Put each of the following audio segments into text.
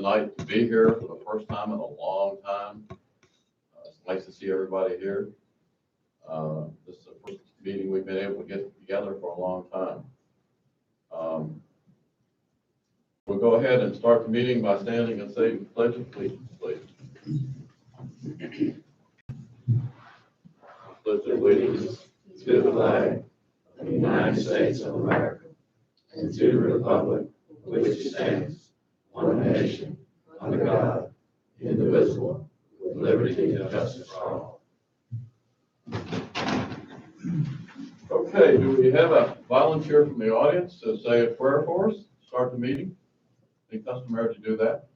tonight to be here for the first time in a long time. It's nice to see everybody here. This is the first meeting we've been able to get together for a long time. We'll go ahead and start the meeting by standing and saying the Pledge of Allegiance, please. Pledge of Allegiance to the flag of the United States of America and to the republic which stands, one nation, under God, indivisible, with liberty and justice for all. Okay, do we have a volunteer from the audience to say a prayer for us? Start the meeting. I think customary to do that.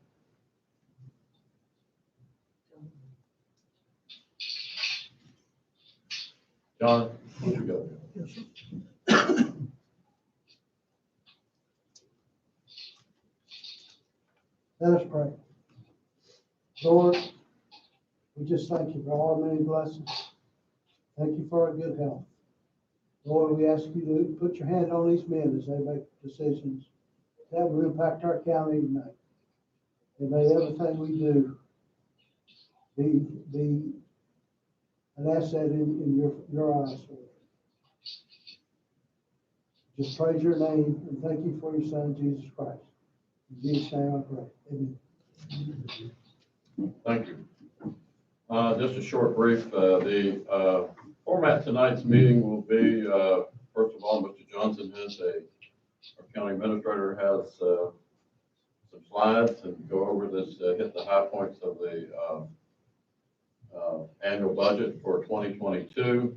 John, why don't you go? Yes, sir. Let us pray. Lord, we just thank you for all our many blessings. Thank you for our good health. Lord, we ask you to put your hand on these men as they make decisions that will impact our county tonight. And may everything we do be an asset in your eyes, Lord. Just praise your name and thank you for your son, Jesus Christ. In Jesus' name I pray. Amen. Thank you. Just a short brief. The format tonight's meeting will be, first of all, Mr. Johnson our county administrator has some slides and go over this, hit the high points of the annual budget for 2022.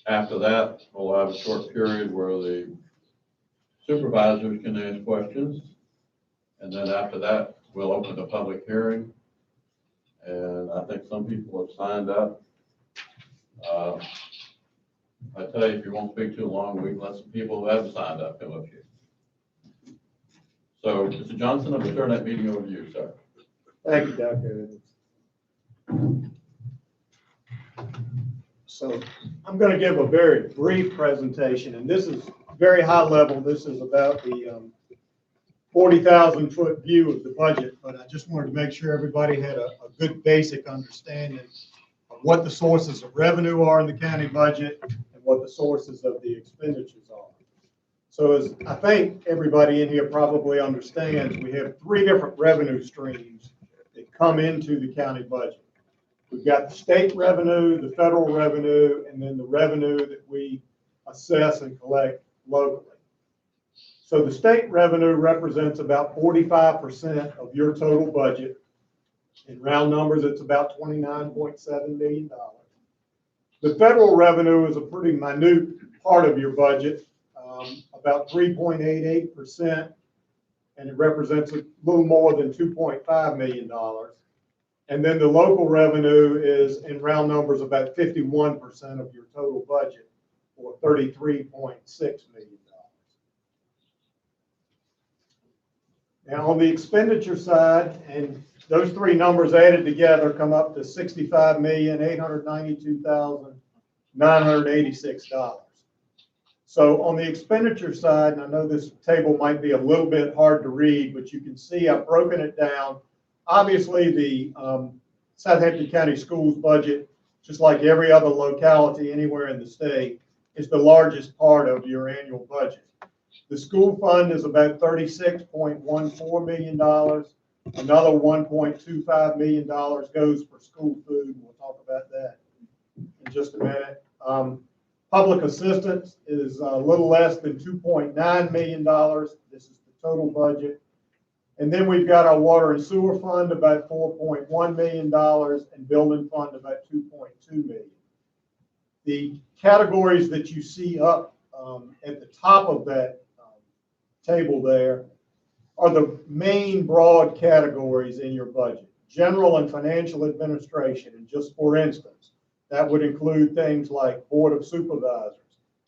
After that, we'll have a short period where the supervisors can ask questions. And then after that, we'll open the public hearing. And I think some people have signed up. I tell you, if you won't speak too long, we can let some people who haven't signed up come up here. So, Mr. Johnson, I'm going to turn that meeting over to you, sir. Thank you, Dr. Evans. So I'm going to give a very brief presentation, and this is very high level. This is about the 40,000 foot view of the budget, but I just wanted to make sure everybody had a good basic understanding of what the sources of revenue are in the county budget and what the sources of the expenditures are. So as I think everybody in here probably understands, we have three different revenue streams that come into the county budget. We've got the state revenue, the federal revenue, and then the revenue that we assess and collect locally. So the state revenue represents about 45% of your total budget. In round numbers, it's about $29.7 million. The federal revenue is a pretty minute part of your budget, about 3.88%, and it represents a little more than $2.5 million. And then the local revenue is, in round numbers, about 51% of your total budget, or $33.6 million. Now, on the expenditure side, and those three numbers added together come up to $65,892,986. So on the expenditure side, and I know this table might be a little bit hard to read, but you can see I've broken it down. Obviously, the Southampton County Schools budget, just like every other locality anywhere in the state, is the largest part of your annual budget. The school fund is about $36.14 million. Another $1.25 million goes for school food, and we'll talk about that in just a minute. Public assistance is a little less than $2.9 million. This is the total budget. And then we've got our water and sewer fund, about $4.1 million, and building fund, about $2.2 million. The categories that you see up at the top of that table there are the main broad categories in your budget. General and financial administration, and just for instance, that would include things like Board of Supervisors,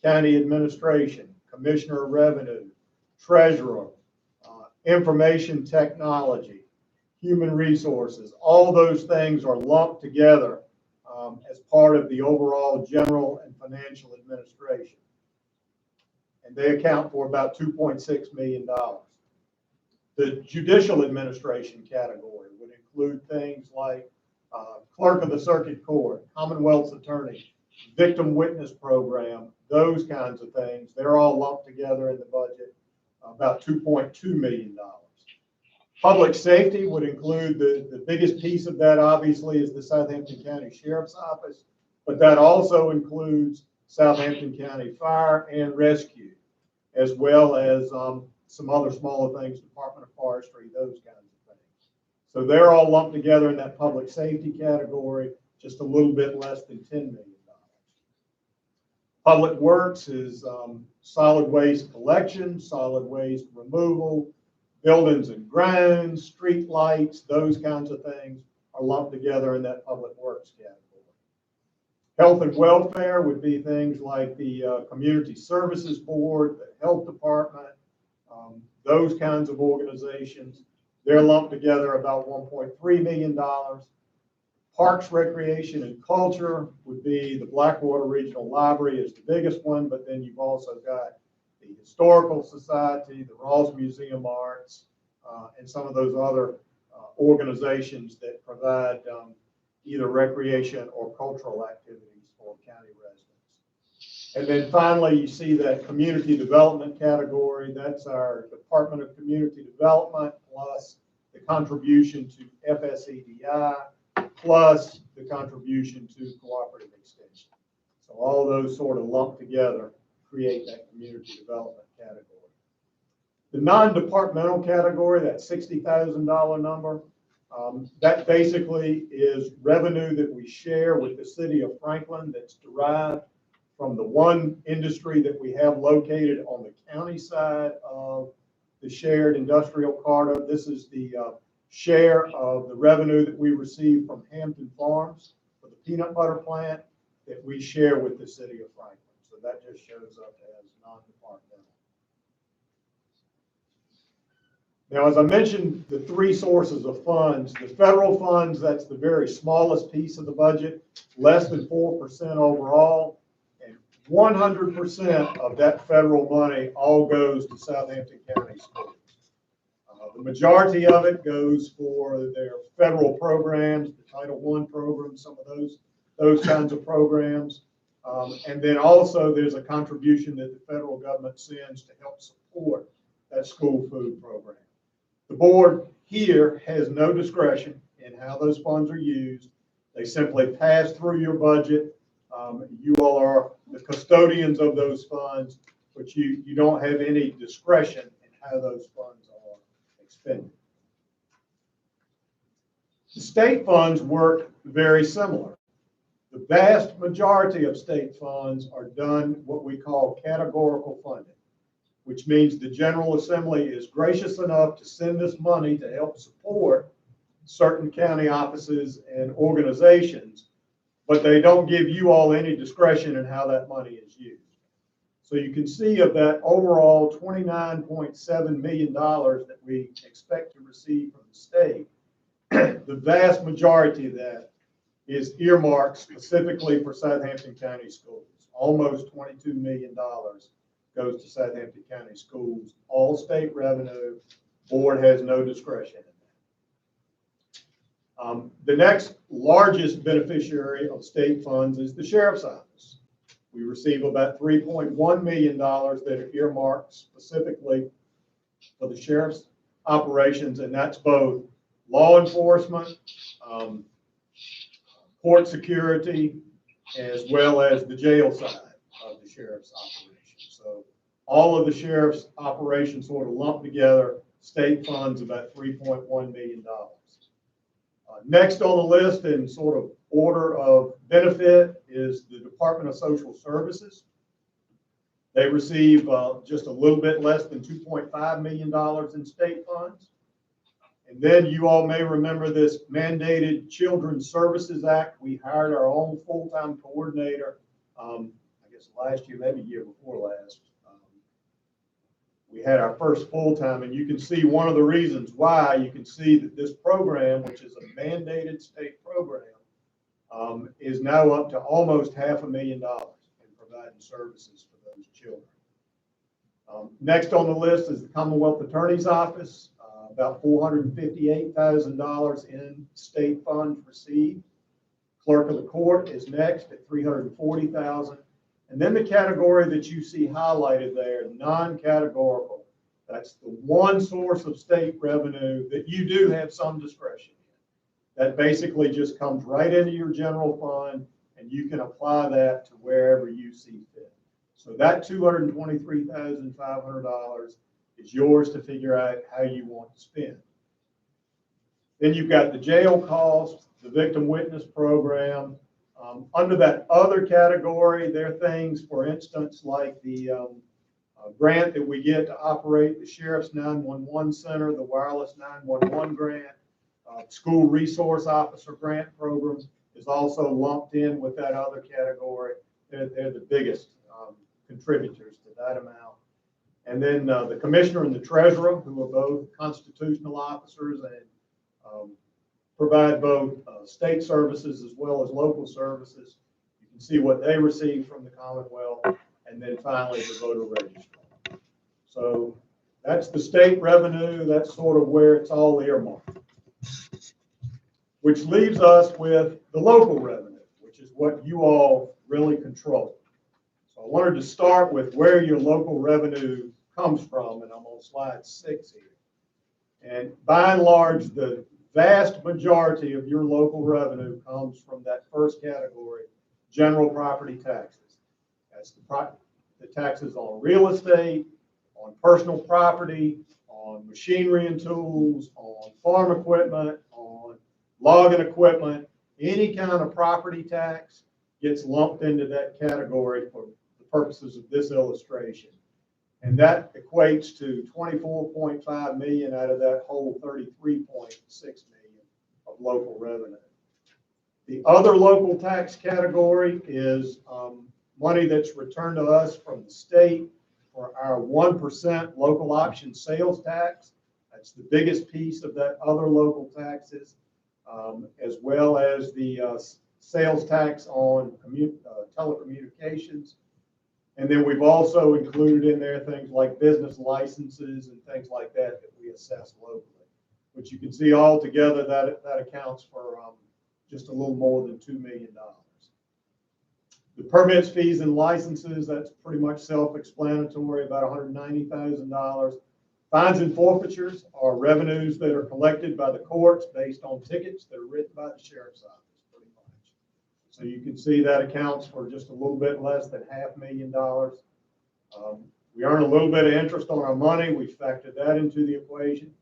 County Administration, Commissioner of Revenue, Treasurer, Information Technology, Human Resources. All those things are lumped together as part of the overall general and financial administration. And they account for about $2.6 million. The judicial administration category would include things like clerk of the circuit court, Commonwealth's attorney, victim witness program, those kinds of things. They're all lumped together in the budget, about $2.2 million. Public safety would include the biggest piece of that, obviously, is the Southampton County Sheriff's Office, but that also includes Southampton County Fire and Rescue, as well as some other smaller things, Department of Forestry, those kinds of things. So they're all lumped together in that public safety category, just a little bit less than $10 million. Public Works is solid waste collection, solid waste removal, buildings and grounds, street lights, those kinds of things are lumped together in that Public Works category. Health and welfare would be things like the Community Services Board, the Health Department, those kinds of organizations. They're lumped together about $1.3 million. Parks, Recreation, and Culture would be the Blackwater Regional Library is the biggest one, but then you've also got the Historical Society, the Rawls Museum Arts, and some of those other organizations that provide either recreation or cultural activities for county residents. And then finally, you see that community development category. That's our Department of Community Development plus the contribution to FSEDI plus the contribution to cooperative extension. So all those sort of lumped together create that community development category. The non-departmental category, that $60,000 number, that basically is revenue that we share with the city of Franklin that's derived from the one industry that we have located on the county side of the shared industrial corridor. This is the share of the revenue that we receive from Hampton Farms for the peanut butter plant that we share with the city of Franklin. So that just shows up as non-departmental. Now, as I mentioned, the three sources of funds, the federal funds, that's the very smallest piece of the budget, less than 4% overall, and 100% of that federal money all goes to Southampton County Schools. The majority of it goes for their federal programs, the Title I programs, some of those kinds of programs. And then also there's a contribution that the federal government sends to help support that school food program. The board here has no discretion in how those funds are used. They simply pass through your budget. You all are the custodians of those funds, but you don't have any discretion in how those funds are expended. The state funds work very similar. The vast majority of state funds are done what we call categorical funding, which means the General Assembly is gracious enough to send this money to help support certain county offices and organizations, but they don't give you all any discretion in how that money is used. So you can see of that overall $29.7 million that we expect to receive from the state, the vast majority of that is earmarked specifically for Southampton County Schools. Almost $22 million goes to Southampton County Schools, all state revenue. Board has no discretion in that. The next largest beneficiary of state funds is the Sheriff's Office. We receive about $3.1 million that are earmarked specifically for the Sheriff's operations, and that's both law enforcement, court security, as well as the jail side of the Sheriff's operation. So all of the Sheriff's operations sort of lumped together, state funds about $3.1 million. Next on the list in sort of order of benefit is the Department of Social Services. They receive just a little bit less than $2.5 million in state funds. And then you all may remember this mandated Children's Services Act. We hired our own full-time coordinator, I guess last year, maybe year before last. We had our first full-time, and you can see one of the reasons why. You can see that this program, which is a mandated state program, is now up to almost $500,000 in providing services for those children. Next on the list is the Commonwealth Attorney's Office. about $458,000 in state funds received. Clerk of the court is next at $340,000. And then the category that you see highlighted there, non-categorical, that's the one source of state revenue that you do have some discretion in. That basically just comes right into your general fund, and you can apply that to wherever you see fit. So that $223,500 is yours to figure out how you want to spend. Then you've got the jail costs, the victim witness program. Under that other category, there are things, for instance, like the grant that we get to operate the Sheriff's 911 Center, the Wireless 911 grant, School Resource Officer Grant Program is also lumped in with that other category. They're the biggest contributors to that amount. And then the Commissioner and the Treasurer, who are both constitutional officers and provide both state services as well as local services. You can see what they receive from the Commonwealth, and then finally the voter registrar. So that's the state revenue. That's sort of where it's all earmarked, which leaves us with the local revenue, which is what you all really control. So I wanted to start with where your local revenue comes from, and I'm on slide 6 here. And by and large, the vast majority of your local revenue comes from that first category, general property taxes. That's the taxes on real estate, on personal property, on machinery and tools, on farm equipment, on logging equipment. Any kind of property tax gets lumped into that category for the purposes of this illustration. And that equates to 24.5 million out of that whole 33.6 million of local revenue. The other local tax category is money that's returned to us from the state for our 1% local option sales tax. That's the biggest piece of that other local taxes, as well as the sales tax on telecommunications. And then we've also included in there things like business licenses and things like that that we assess locally, which you can see all together that accounts for just a little more than $2 million. The permits, fees, and licenses, that's pretty much self-explanatory, about $190,000. Fines and forfeitures are revenues that are collected by the courts based on tickets that are written by the sheriff's office. So you can see that accounts for just a little bit less than $500,000. We earn a little bit of interest on our money. We factored that into the equation.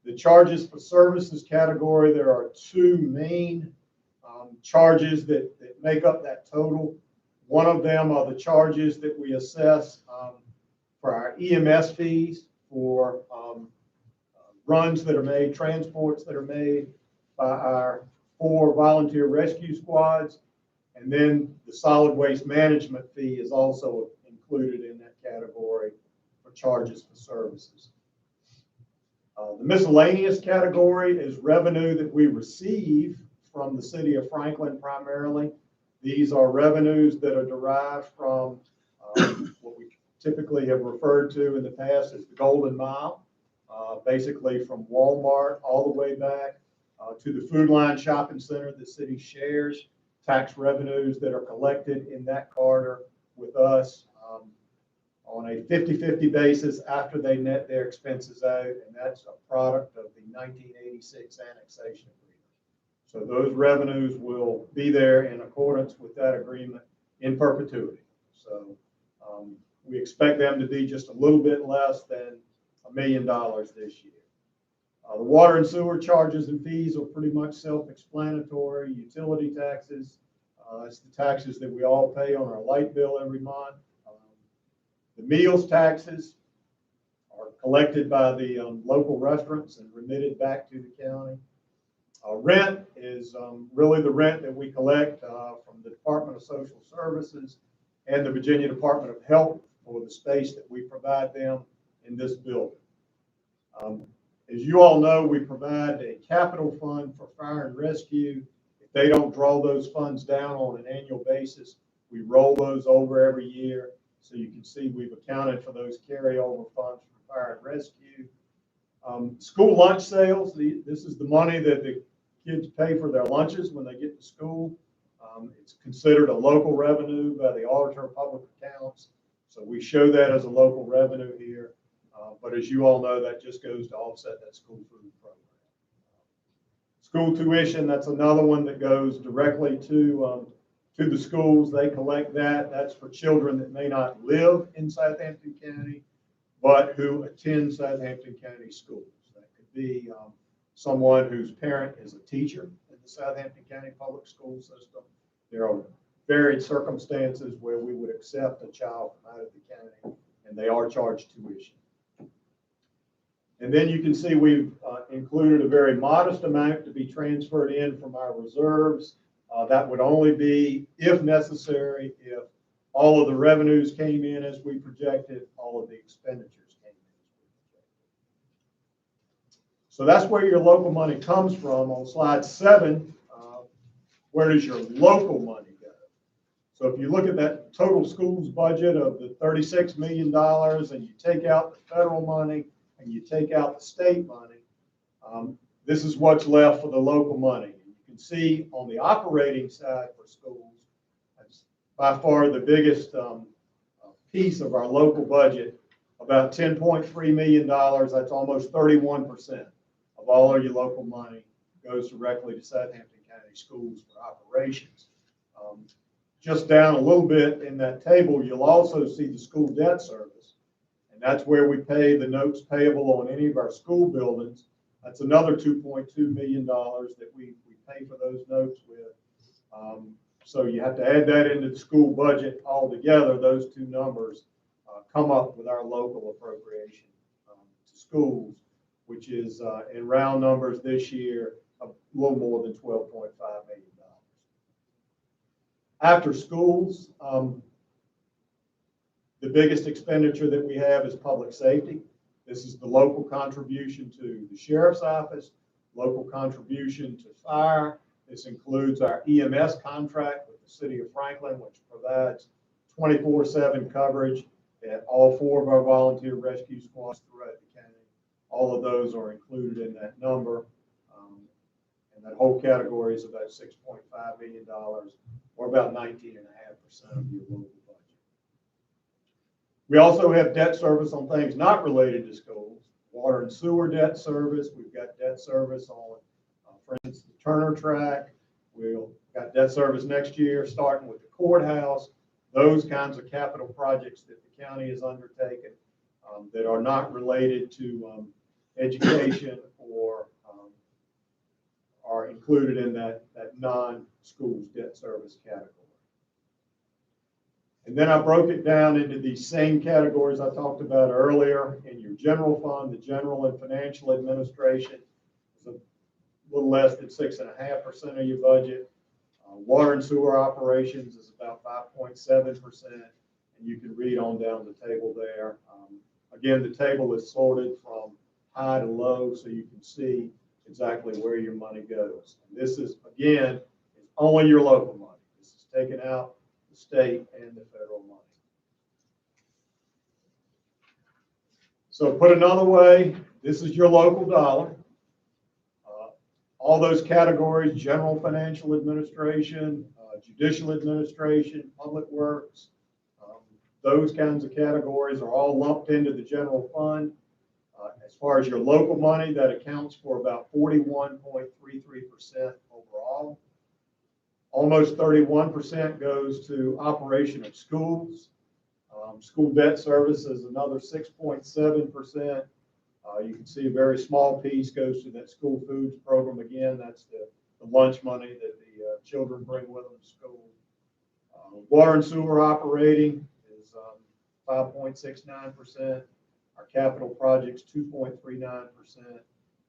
The charges for services category, there are two main charges that make up that total. One of them are the charges that we assess for our EMS fees for runs that are made, transports that are made by our 4 volunteer rescue squads, and then the solid waste management fee is also included in that category for charges for services. The miscellaneous category is revenue that we receive from the city of Franklin primarily. These are revenues that are derived from what we typically have referred to in the past as the Golden Mile, basically from Walmart all the way back to the Food Line Shopping Center the city shares, tax revenues that are collected in that corridor with us on a 50-50 basis after they net their expenses out, and that's a product of the 1986 annexation agreement. So those revenues will be there in accordance with that agreement in perpetuity. So we expect them to be just a little bit less than $1 million this year. The water and sewer charges and fees are pretty much self-explanatory. Utility taxes, it's the taxes that we all pay on our light bill every month. The meals taxes are collected by the local restaurants and remitted back to the county. Rent is really the rent that we collect from the Department of Social Services and the Virginia Department of Health for the space that we provide them in this building. As you all know, we provide a capital fund for fire and rescue. If they don't draw those funds down on an annual basis, we roll those over every year. So you can see we've accounted for those carryover funds for fire and rescue. School lunch sales, this is the money that the kids pay for their lunches when they get to school. It's considered a local revenue by the Auditor of Public Accounts. So we show that as a local revenue here. But as you all know, that just goes to offset that school food program. School tuition, that's another one that goes directly to the schools. They collect that. That's for children that may not live in Southampton County, but who attend Southampton County schools. That could be someone whose parent is a teacher in the Southampton County public school system. There are varied circumstances where we would accept a child from out of the county, and they are charged tuition. And then you can see we've included a very modest amount to be transferred in from our reserves. That would only be, if necessary, if all of the revenues came in as we projected, all of the expenditures came in as we projected. So that's where your local money comes from. On slide 7, where does your local money go? So if you look at that total schools budget of the $36 million and you take out the federal money and you take out the state money, this is what's left for the local money. You can see on the operating side for schools, that's by far the biggest piece of our local budget, about $10.3 million. That's almost 31% of all of your local money goes directly to Southampton County schools for operations. Just down a little bit in that table, you'll also see the school debt service. And that's where we pay the notes payable on any of our school buildings. That's another $2.2 million that we pay for those notes with. So you have to add that into the school budget altogether. Those two numbers come up with our local appropriation to schools, which is in round numbers this year, a little more than $12.5 million. After schools, the biggest expenditure that we have is public safety. This is the local contribution to the sheriff's office, local contribution to fire. This includes our EMS contract with the city of Franklin, which provides 24/7 coverage at all 4 of our volunteer rescue squads throughout the county. All of those are included in that number. And that whole category is about $6.5 million, or about 19.5% of your local budget. We also have debt service on things not related to schools. Water and sewer debt service. We've got debt service on, for instance, the Turner track. We've got debt service next year, starting with the courthouse. Those kinds of capital projects that the county has undertaken that are not related to education or are included in that non-schools debt service category. And then I broke it down into these same categories I talked about earlier. In your general fund, the general and financial administration is a little less than 6.5% of your budget. Water and sewer operations is about 5.7%, and you can read on down the table there. Again, the table is sorted from high to low, so you can see exactly where your money goes. And this is, again, it's only your local money. This is taken out the state and the federal money. So put another way, this is your local dollar. All those categories, general financial administration, judicial administration, public works, those kinds of categories are all lumped into the general fund. As far as your local money, that accounts for about 41.33% overall. Almost 31% goes to operation of schools. School debt service is another 6.7%. You can see a very small piece goes to that school foods program. Again, that's the lunch money that the children bring with them to school. Water and sewer operating is 5.69%. Our capital projects, 2.39%.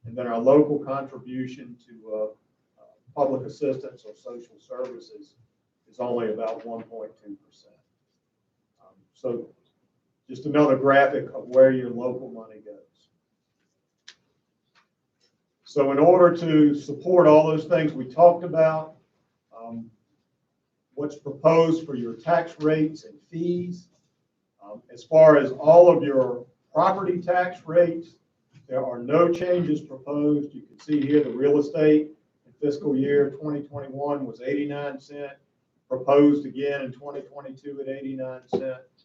And then our local contribution to public assistance or social services is only about 1.2%. So just another graphic of where your local money goes. So in order to support all those things we talked about, what's proposed for your tax rates and fees, as far as all of your property tax rates, There are no changes proposed. You can see here the real estate in fiscal year 2021 was 89 cents, proposed again in 2022 at 89 cents.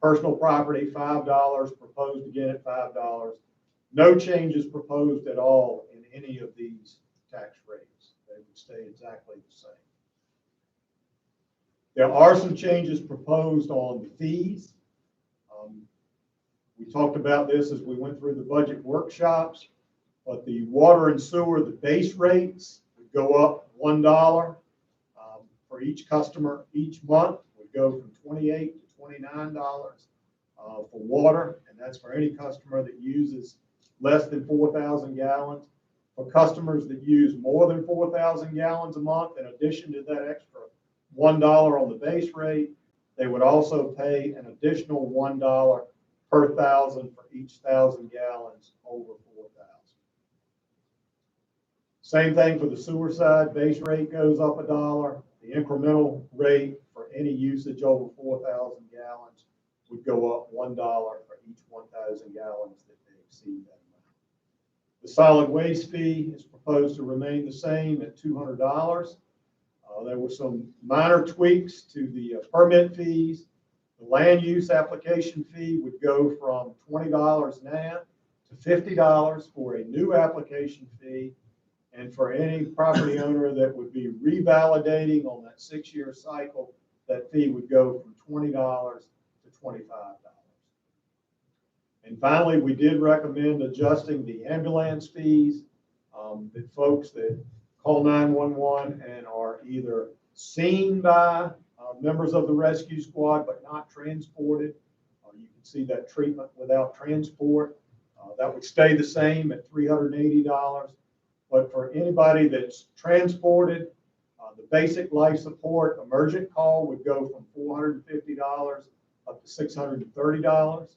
Personal property, $5, proposed again at $5. No changes proposed at all in any of these tax rates. They would stay exactly the same. There are some changes proposed on the fees. We talked about this as we went through the budget workshops, but the water and sewer, the base rates would go up $1 for each customer each month. Would go from $28 to $29 for water, and that's for any customer that uses less than 4,000 gallons. For customers that use more than 4,000 gallons a month, in addition to that extra $1 on the base rate, they would also pay an additional $1 per thousand for each 1,000 gallons over 4,000. Same thing for the sewer side. Base rate goes up $1. The incremental rate for any usage over 4,000 gallons would go up $1 for each 1,000 gallons that they exceed that amount. The solid waste fee is proposed to remain the same at $200. There were some minor tweaks to the permit fees. The land use application fee would go from $20 now to $50 for a new application fee. And for any property owner that would be revalidating on that 6-year cycle, that fee would go from $20 to $25. And finally, we did recommend adjusting the ambulance fees that folks that call 911 and are either seen by members of the rescue squad but not transported. You can see that treatment without transport. That would stay the same at $380. But for anybody that's transported, the basic life support emergent call would go from $450 up to $630.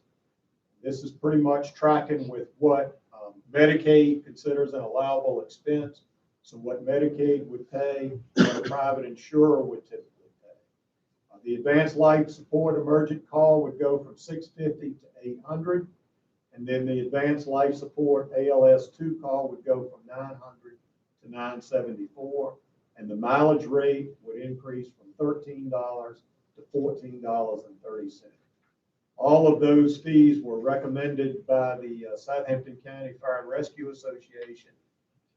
This is pretty much tracking with what Medicaid considers an allowable expense. So what Medicaid would pay, what a private insurer would typically pay. The advanced life support emergent call would go from $650 to $800. And then the advanced life support ALS2 call would go from $900 to $974. And the mileage rate would increase from $13 to $14.30. All of those fees were recommended by the Southampton County Fire and Rescue Association,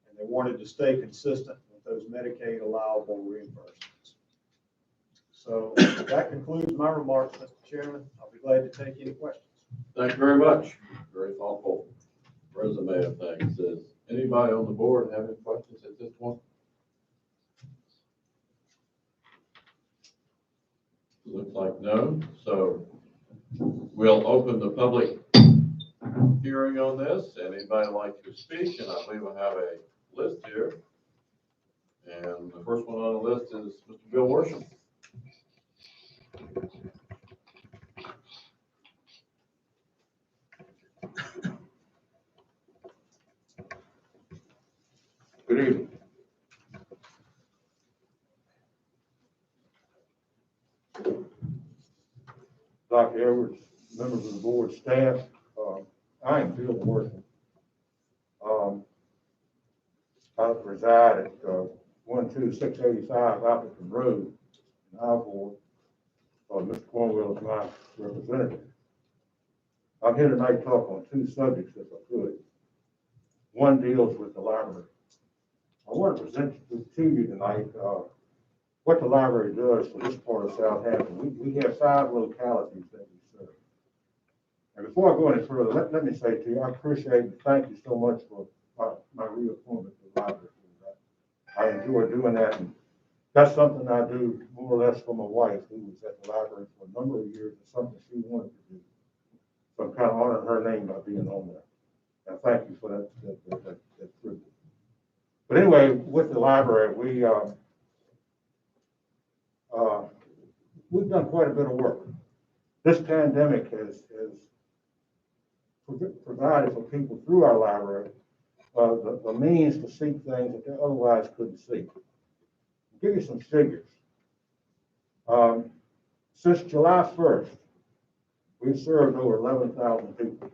and they wanted to stay consistent with those Medicaid allowable reimbursements. So that concludes my remarks, Mr. Chairman. I'll be glad to take any questions. Thank you very much. Very thoughtful resume of things. Does anybody on the board have any questions at this point? Looks like no. So we'll open the public hearing on this. Anybody like to speak? And I believe I have a list here. And the first one on the list is Mr. Bill Worsham. Good evening. Dr. Edwards, members of the board, staff, I am Bill Worsham. I reside at 12685 Appleton Road in Ivor. Mr. Cornwell is my representative. I'm here tonight to talk on two subjects, if I could. One deals with the library. I want to present to you tonight what the library does for this part of Southampton. We have 5 localities that we serve. And before I go any further, let me say to you, I appreciate and thank you so much for my reappointment to the library. I enjoy doing that, and that's something I do more or less for my wife, who was at the library for a number of years, and something she wanted to do. So I'm kind of honoring her name by being on there. And thank you for that privilege. But anyway, with the library, we've done quite a bit of work. This pandemic has provided for people through our library the means to seek things that they otherwise couldn't seek. I'll give you some figures. Since July 1st, we've served over 11,000 people.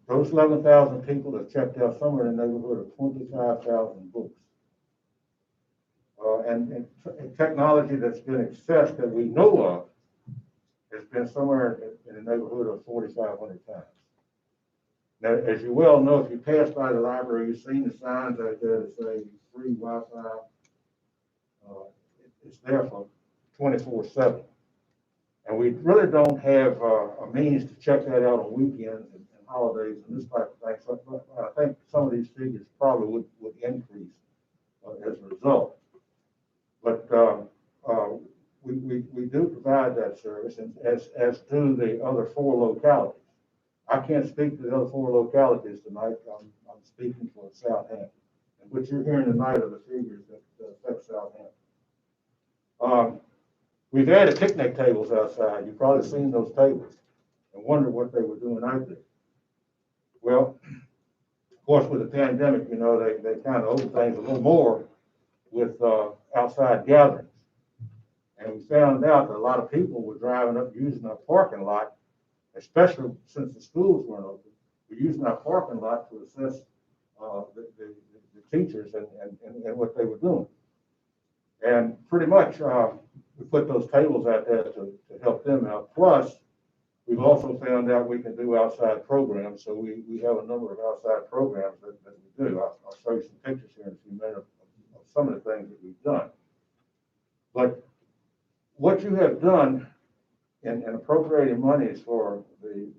those 11,000 people have checked out somewhere in the neighborhood of 25,000 books. And technology that's been accessed that we know of has been somewhere in the neighborhood of 4,500 times. Now, as you well know, if you pass by the library, you've seen the signs out there that say free Wi-Fi. It's there for 24/7. And we really don't have a means to check that out on weekends and holidays and this type of thing. So I think some of these figures probably would increase as a result. But we do provide that service, and as do the other 4 localities. I can't speak to the other 4 localities tonight. I'm speaking for Southampton, which you're hearing tonight are the figures that affect Southampton. We've added picnic tables outside. You've probably seen those tables and wondered what they were doing out there. Well, of course, with the pandemic, you know, they kind of opened things a little more with outside gatherings. And we found out that a lot of people were driving up using our parking lot, especially since the schools weren't open. We're using our parking lot to assess the teachers and what they were doing. And pretty much we put those tables out there to help them out. Plus, we've also found out we can do outside programs. So we have a number of outside programs that we do. I'll show you some pictures here in a few minutes of some of the things that we've done. But what you have done in appropriating monies for the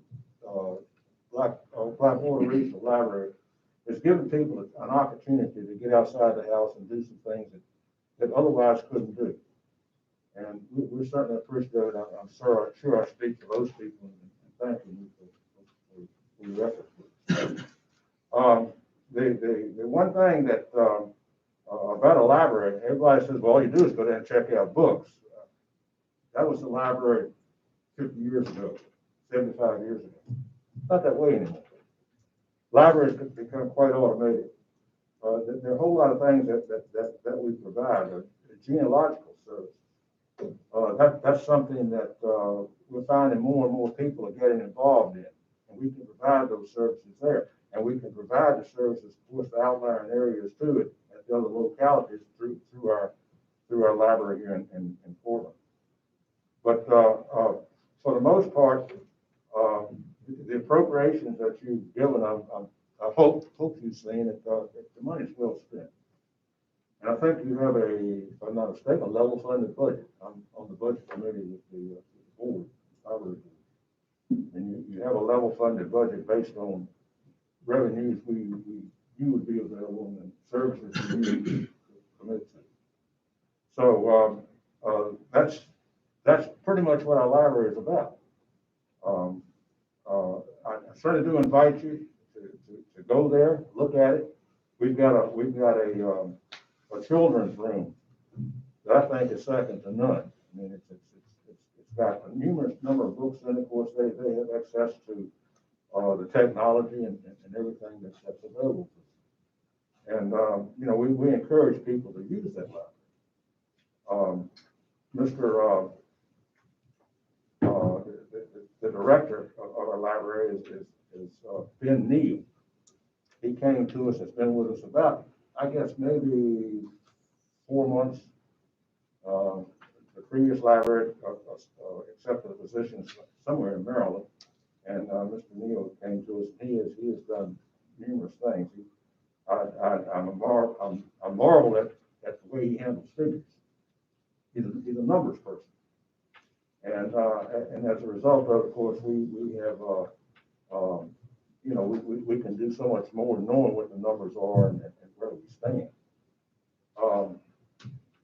Blackwater Regional Library is giving people an opportunity to get outside the house and do some things that otherwise couldn't do. And we're certainly appreciative. I'm sure I speak for those people and thanking you for your efforts. The one thing that about a library, everybody says, well, all you do is go there and check out books. That was the library 50 years ago, 75 years ago. Not that way anymore. Libraries have become quite automated. There are a whole lot of things that we provide. The genealogical service. That's something that we're finding more and more people are getting involved in. And we can provide those services there. And we can provide the services, of course, the outlying areas too, at the other localities through our library here in Portland. But for the most part, the appropriations that you've given, I hope you've seen that the money's well spent. And I think you have if I'm not mistaken, a level funded budget. I'm on the budget committee with the board, and you have a level funded budget based on revenues you would be available and services you would commit to. So that's pretty much what our library is about. I certainly do invite you to go there, look at it. We've got a children's room that I think is second to none. I mean, it's got a numerous number of books in it. Of course, they have access to the technology and everything that's available. And you know, we encourage people to use that library. The director of our library is Ben Neal. He came to us, has been with us about, I guess, maybe 4 months. The previous library accepted a position somewhere in Maryland, and Mr. Neal came to us. He has done numerous things. I marvel at the way he handles figures. He's a numbers person. And as a result of course, we have, you know, we can do so much more knowing what the numbers are and where we stand.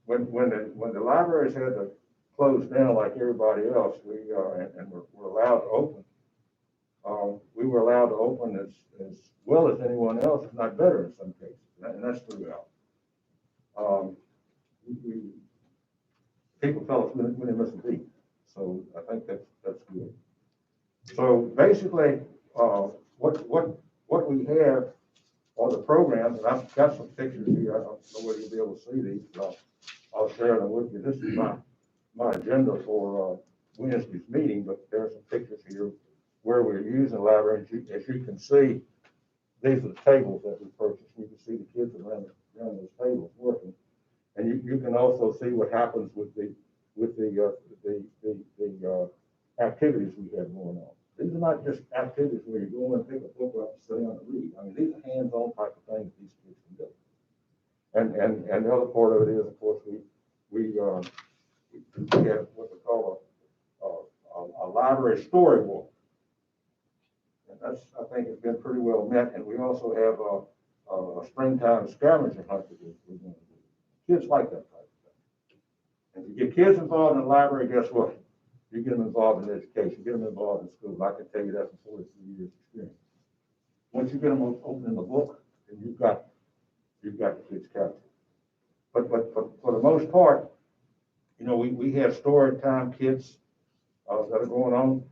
When the libraries had to close down like everybody else, and we're allowed to open, we were allowed to open as well as anyone else, if not better in some cases, and that's throughout. People tell us we didn't miss a beat. So I think that's good. So basically, what we have are the programs, and I've got some pictures here. I don't know whether you'll be able to see these, but I'll share them with you. This is my agenda for Wednesday's meeting, but there are some pictures here where we're using the library. As you can see, these are the tables that we purchased. You can see the kids around those tables working. And you can also see what happens with the activities we have going on. These are not just activities where you go and pick a book up and sit down and read. I mean, these are hands-on type of things these kids can do. And the other part of it is, of course, we have what we call a library story walk. And that's, I think, has been pretty well met. And we also have a springtime scavenger hunt that we're going to do. Kids like that type of thing. And if you get kids involved in the library, guess what? You get them involved in education, get them involved in school. I can tell you that from 43 years experience. Once you get them opening the book, then you've got the kids captured. But for the most part, you know, we have story time kits that are going on.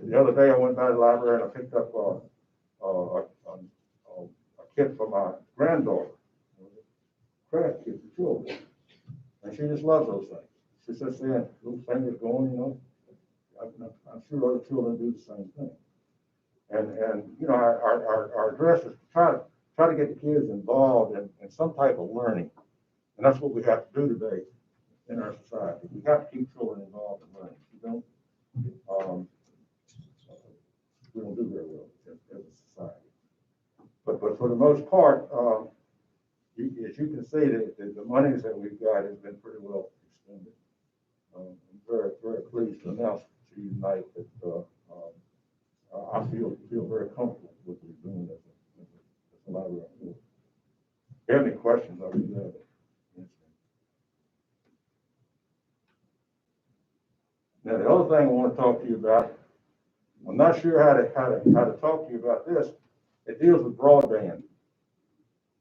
The other day I went by the library and I picked up a kit for my granddaughter, craft kit for children, and she just loves those things. She sits there and little fingers going, you know. I'm sure other children do the same thing. And you know, our address is to try to get the kids involved in some type of learning, and that's what we have to do today in our society. We have to keep children involved in learning. We don't do very well as a society. But for the most part, as you can see, the monies that we've got has been pretty well expended. I'm very, very pleased to announce to you tonight that I feel very comfortable with what we're doing as a library. If you have any questions, I'll be glad to answer. Now, the other thing I want to talk to you about, I'm not sure how to talk to you about this. It deals with broadband.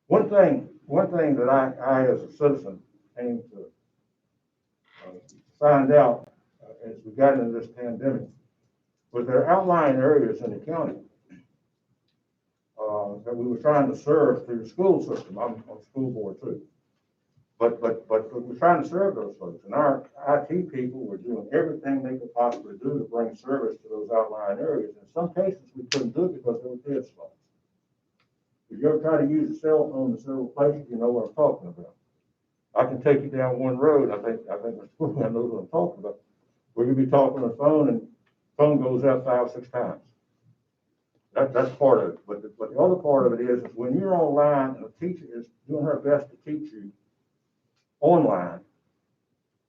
One thing that I as a citizen came to find out as we got into this pandemic was there are outlying areas in the county that we were trying to serve through the school system. I'm on the school board too. But we're trying to serve those folks, and our IT people were doing everything they could possibly do to bring service to those outlying areas. In some cases, we couldn't do it because there were dead spots. If you ever try to use a cell phone in several places, you know what I'm talking about. I can take you down one road. I think Mr. Fulton knows what I'm talking about. We're gonna be talking on the phone, and the phone goes out 5 or 6 times. That's part of it. But the other part of it is when you're online and a teacher is doing her best to teach you online,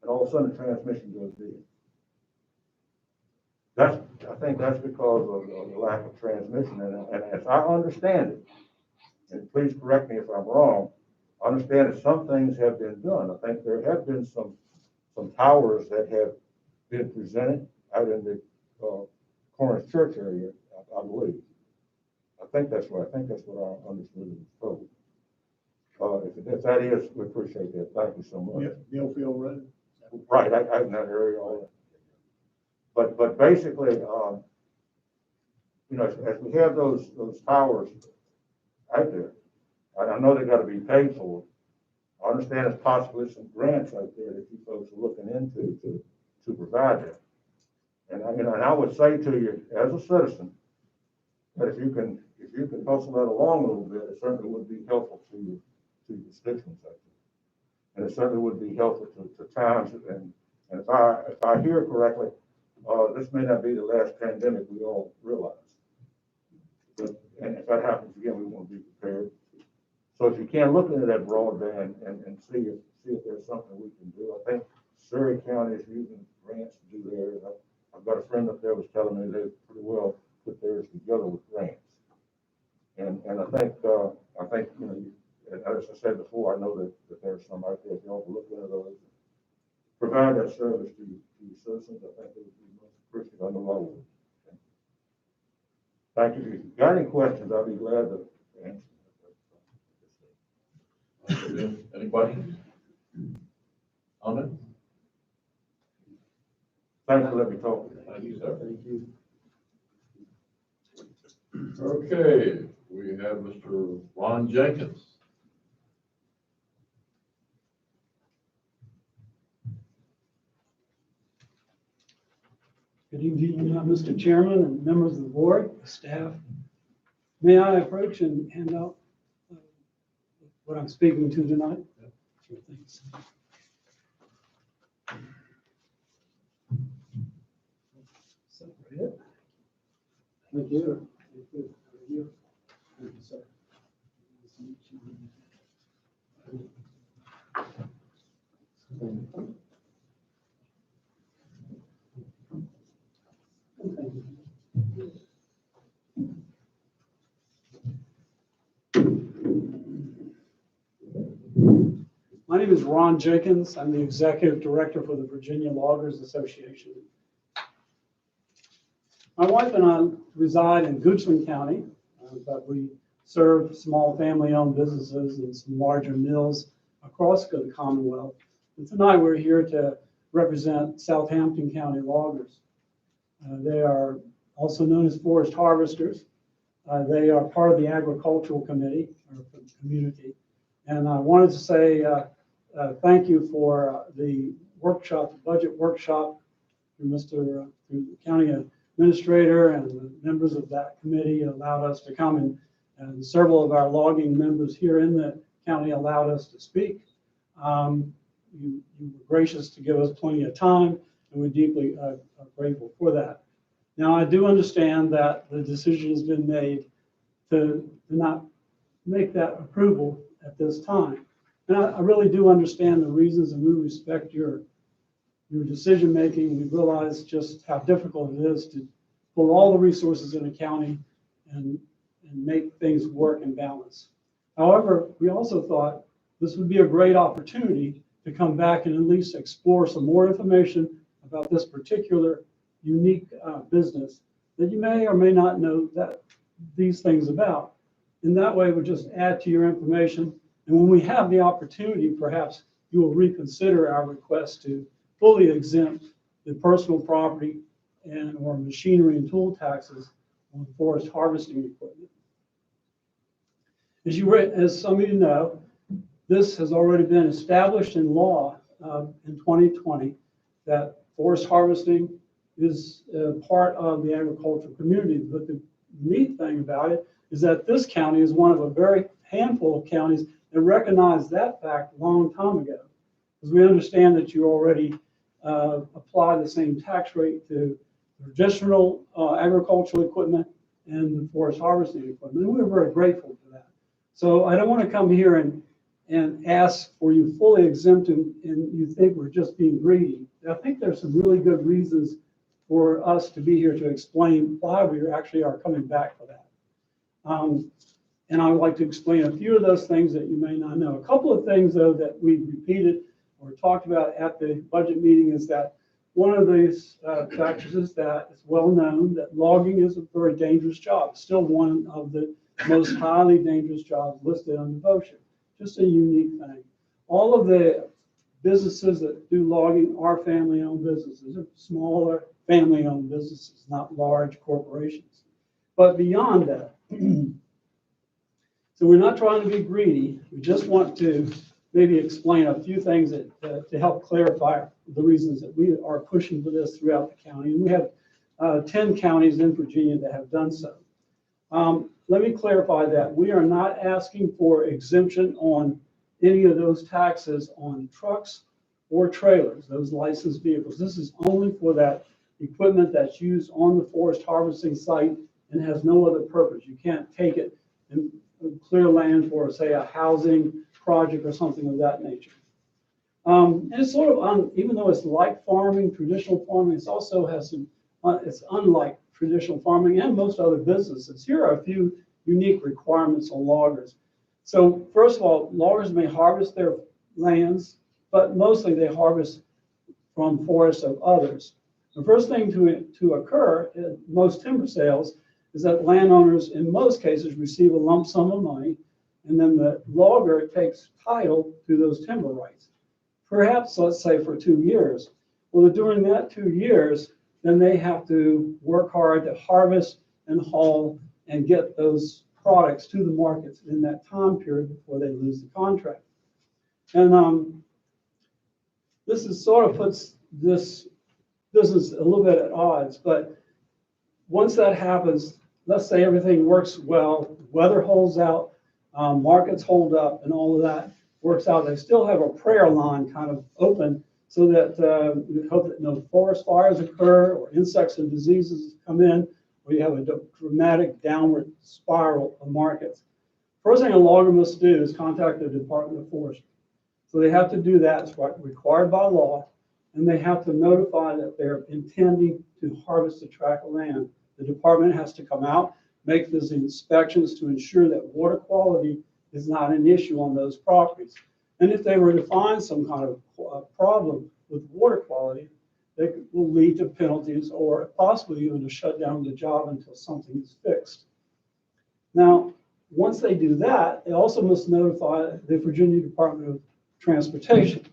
and all of a sudden the transmission goes dead. I think that's because of the lack of transmission. And as I understand it, and please correct me if I'm wrong, I understand that some things have been done. I think there have been some towers that have been presented out in the Cornish Church area, I believe. I think that's right. I think that's what I understood was told. If that is, we appreciate that. Thank you so much. Millfield Road. Right, I in that area all that. But basically, you know, as we have those towers out there, I know they got to be paid for. I understand there's possibly some grants out there that you folks are looking into to provide that. And I would say to you as a citizen that if you can hustle that along a little bit, it certainly would be helpful to your constituents out there. And it certainly would be helpful to towns. And if I hear correctly, this may not be the last pandemic we all realize. And if that happens again, we want to be prepared. So if you can look into that broadband and see if there's something we can do. I think Surrey County is using grants to do theirs. I've got a friend up there was telling me they pretty well put theirs together with grants. And I think you know, as I said before, I know that there's some out there. If y'all look into those, provide that service to your citizens, I think it would be most appreciated. I know I would. Okay. Thank you. If you've got any questions, I'll be glad to answer. Any questions? Comments? Thanks for letting me talk. Thank you, sir. Thank you. Okay, we have Mr. Ron Jenkins. Good evening, Mr. Chairman and members of the board, staff. May I approach and hand out what I'm speaking to tonight? Sure, thanks. Separate it. Thank you. Thank you. Thank you. Thank you, sir. Nice to meet you. My name is Ron Jenkins. I'm the Executive Director for the Virginia Loggers Association. My wife and I reside in Goochland County, but we serve small family-owned businesses and some larger mills across the Commonwealth. And tonight we're here to represent Southampton County loggers. They are also known as forest harvesters. They are part of the agricultural committee or community. And I wanted to say thank you for the workshop, the budget workshop, through the county administrator and the members of that committee allowed us to come, and several of our logging members here in the county allowed us to speak. You were gracious to give us plenty of time, and we're deeply grateful for that. Now, I do understand that the decision has been made to not make that approval at this time. And I really do understand the reasons, and we respect your decision-making. We realize just how difficult it is to pull all the resources in a county and make things work and balance. However, we also thought this would be a great opportunity to come back and at least explore some more information about this particular unique business that you may or may not know that these things about. In that way, we'll just add to your information. And when we have the opportunity, perhaps you will reconsider our request to fully exempt the personal property and or machinery and tool taxes on forest harvesting equipment. As some of you know, this has already been established in law in 2020 that forest harvesting is part of the agricultural community. But the neat thing about it is that this county is one of a very handful of counties that recognized that fact a long time ago. Because we understand that you already apply the same tax rate to traditional agricultural equipment and the forest harvesting equipment. And we're very grateful for that. So I don't want to come here and ask for you fully exempt and you think we're just being greedy. I think there's some really good reasons for us to be here to explain why we actually are coming back for that. And I would like to explain a few of those things that you may not know. A couple of things, though, that we repeated or talked about at the budget meeting is that one of these factors is that it's well known that logging is a very dangerous job. It's still one of the most highly dangerous jobs listed on the OSHA. Just a unique thing. All of the businesses that do logging are family-owned businesses, or smaller family-owned businesses, not large corporations. But beyond that, so we're not trying to be greedy. We just want to maybe explain a few things that to help clarify the reasons that we are pushing for this throughout the county. And we have 10 counties in Virginia that have done so. Let me clarify that we are not asking for exemption on any of those taxes on trucks or trailers, those licensed vehicles. This is only for that equipment that's used on the forest harvesting site and has no other purpose. You can't take it and clear land for, say, a housing project or something of that nature. And it's sort of, even though it's like farming, traditional farming, it also has some, it's unlike traditional farming and most other businesses. Here are a few unique requirements on loggers. So first of all, loggers may harvest their lands, but mostly they harvest from forests of others. The first thing to occur in most timber sales is that landowners, in most cases, receive a lump sum of money, and then the logger takes title to those timber rights. Perhaps, let's say, for 2 years. Well, during that 2 years, then they have to work hard to harvest and haul and get those products to the markets in that time period before they lose the contract. And this is sort of puts this business a little bit at odds. But once that happens, let's say everything works well, weather holds out, markets hold up, and all of that works out. They still have a prayer line kind of open so that we hope that no forest fires occur or insects and diseases come in, or you have a dramatic downward spiral of markets. First thing a logger must do is contact the Department of Forestry. So they have to do that, it's required by law, and they have to notify that they're intending to harvest a tract of land. The department has to come out, make those inspections to ensure that water quality is not an issue on those properties. And if they were to find some kind of problem with water quality, that will lead to penalties or possibly even to shut down the job until something is fixed. Now, once they do that, they also must notify the Virginia Department of Transportation.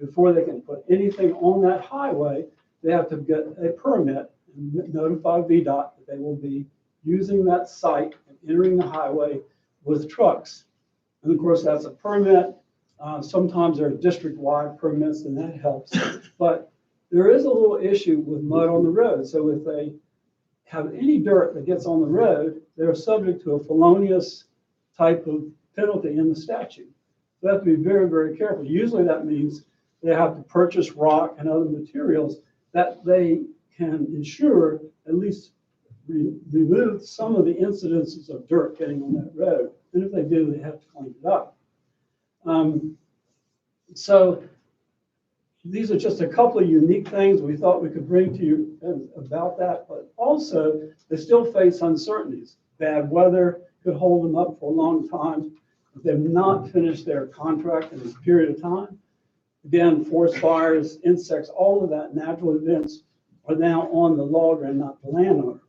Before they can put anything on that highway, they have to get a permit and notify VDOT that they will be using that site and entering the highway with trucks. And of course, that's a permit. Sometimes there are district-wide permits, and that helps. But there is a little issue with mud on the road. So if they have any dirt that gets on the road, they're subject to a felonious type of penalty in the statute. So they have to be very, very careful. Usually that means they have to purchase rock and other materials that they can ensure at least remove some of the incidences of dirt getting on that road. And if they do, they have to clean it up. So these are just a couple of unique things we thought we could bring to you about that, but also they still face uncertainties. Bad weather could hold them up for a long time. If they've not finished their contract in this period of time, again, forest fires, insects, all of that, natural events are now on the logger and not the landowner.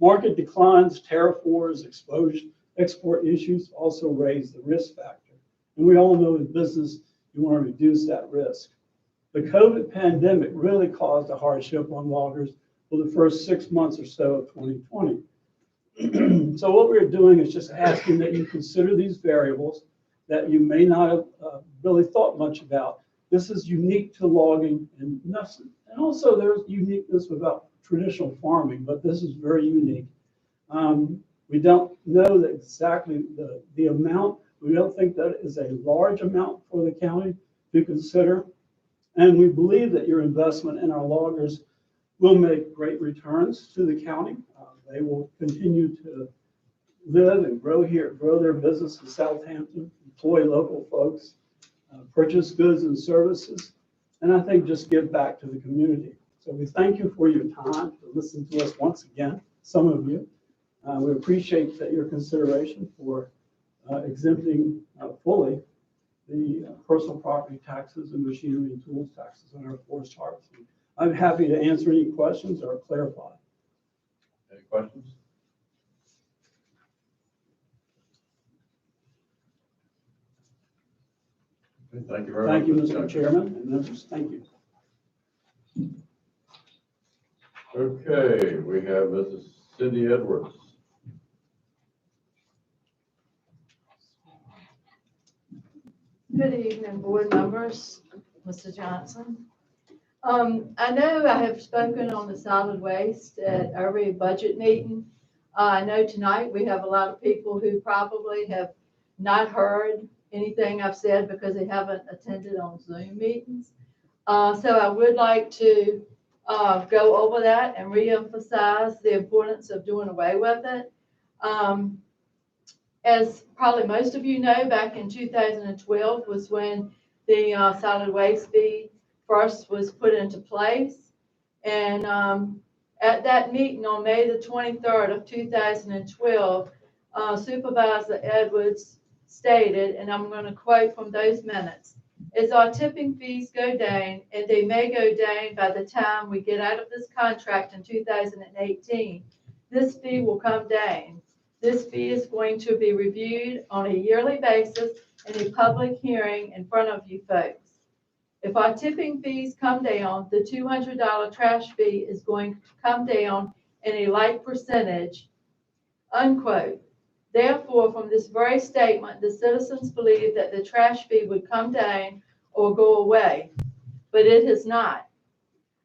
Market declines, tariff wars, export issues also raise the risk factor. And we all know in business, you want to reduce that risk. The COVID pandemic really caused a hardship on loggers for the first 6 months or so of 2020. So what we're doing is just asking that you consider these variables that you may not have really thought much about. This is unique to logging and also there's uniqueness about traditional farming, but this is very unique. We don't know exactly the amount. We don't think that is a large amount for the county to consider. And we believe that your investment in our loggers will make great returns to the county. They will continue to live and grow here, grow their business in Southampton, employ local folks, purchase goods and services, and I think just give back to the community. So we thank you for your time to listen to us once again, some of you. We appreciate that your consideration for exempting fully the personal property taxes and machinery and tools taxes on our forest harvesting. I'm happy to answer any questions or clarify. Any questions? Okay, thank you very much. Thank you, Mr. Chairman and members. Thank you. Okay, we have Mrs. Cindy Edwards. Good evening, board members, Mr. Johnson. I know I have spoken on the solid waste at every budget meeting. I know tonight we have a lot of people who probably have not heard anything I've said because they haven't attended on Zoom meetings. So I would like to go over that and reemphasize the importance of doing away with it. As probably most of you know, back in 2012 was when the solid waste fee first was put into place. And at that meeting on May the 23rd of 2012, Supervisor Edwards stated, and I'm going to quote from those minutes, "As our tipping fees go down, and they may go down by the time we get out of this contract in 2018, this fee will come down. This fee is going to be reviewed on a yearly basis in a public hearing in front of you folks. If our tipping fees come down, the $200 trash fee is going to come down in a like percentage," unquote. Therefore, from this very statement, the citizens believe that the trash fee would come down or go away, but it has not.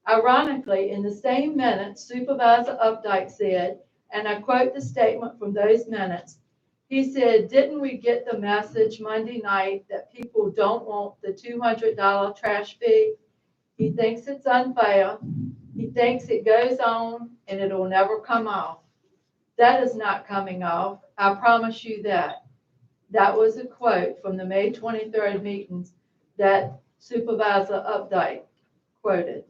Ironically, in the same minutes, Supervisor Updike said, and I quote the statement from those minutes, he said, "Didn't we get the message Monday night that people don't want the $200 trash fee? He thinks it's unfair. He thinks it goes on and it'll never come off. That is not coming off. I promise you that." That was a quote from the May 23rd meetings that Supervisor Updike quoted.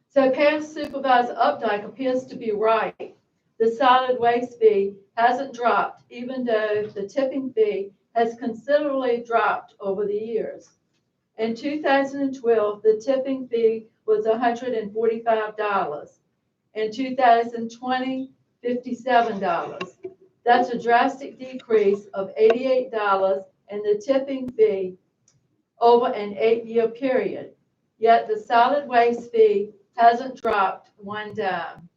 So past Supervisor Updike appears to be right. The solid waste fee hasn't dropped, even though the tipping fee has considerably dropped over the years. In 2012, the tipping fee was $145. In 2020, $57. That's a drastic decrease of $88 in the tipping fee over an 8-year period. Yet the solid waste fee hasn't dropped one dime.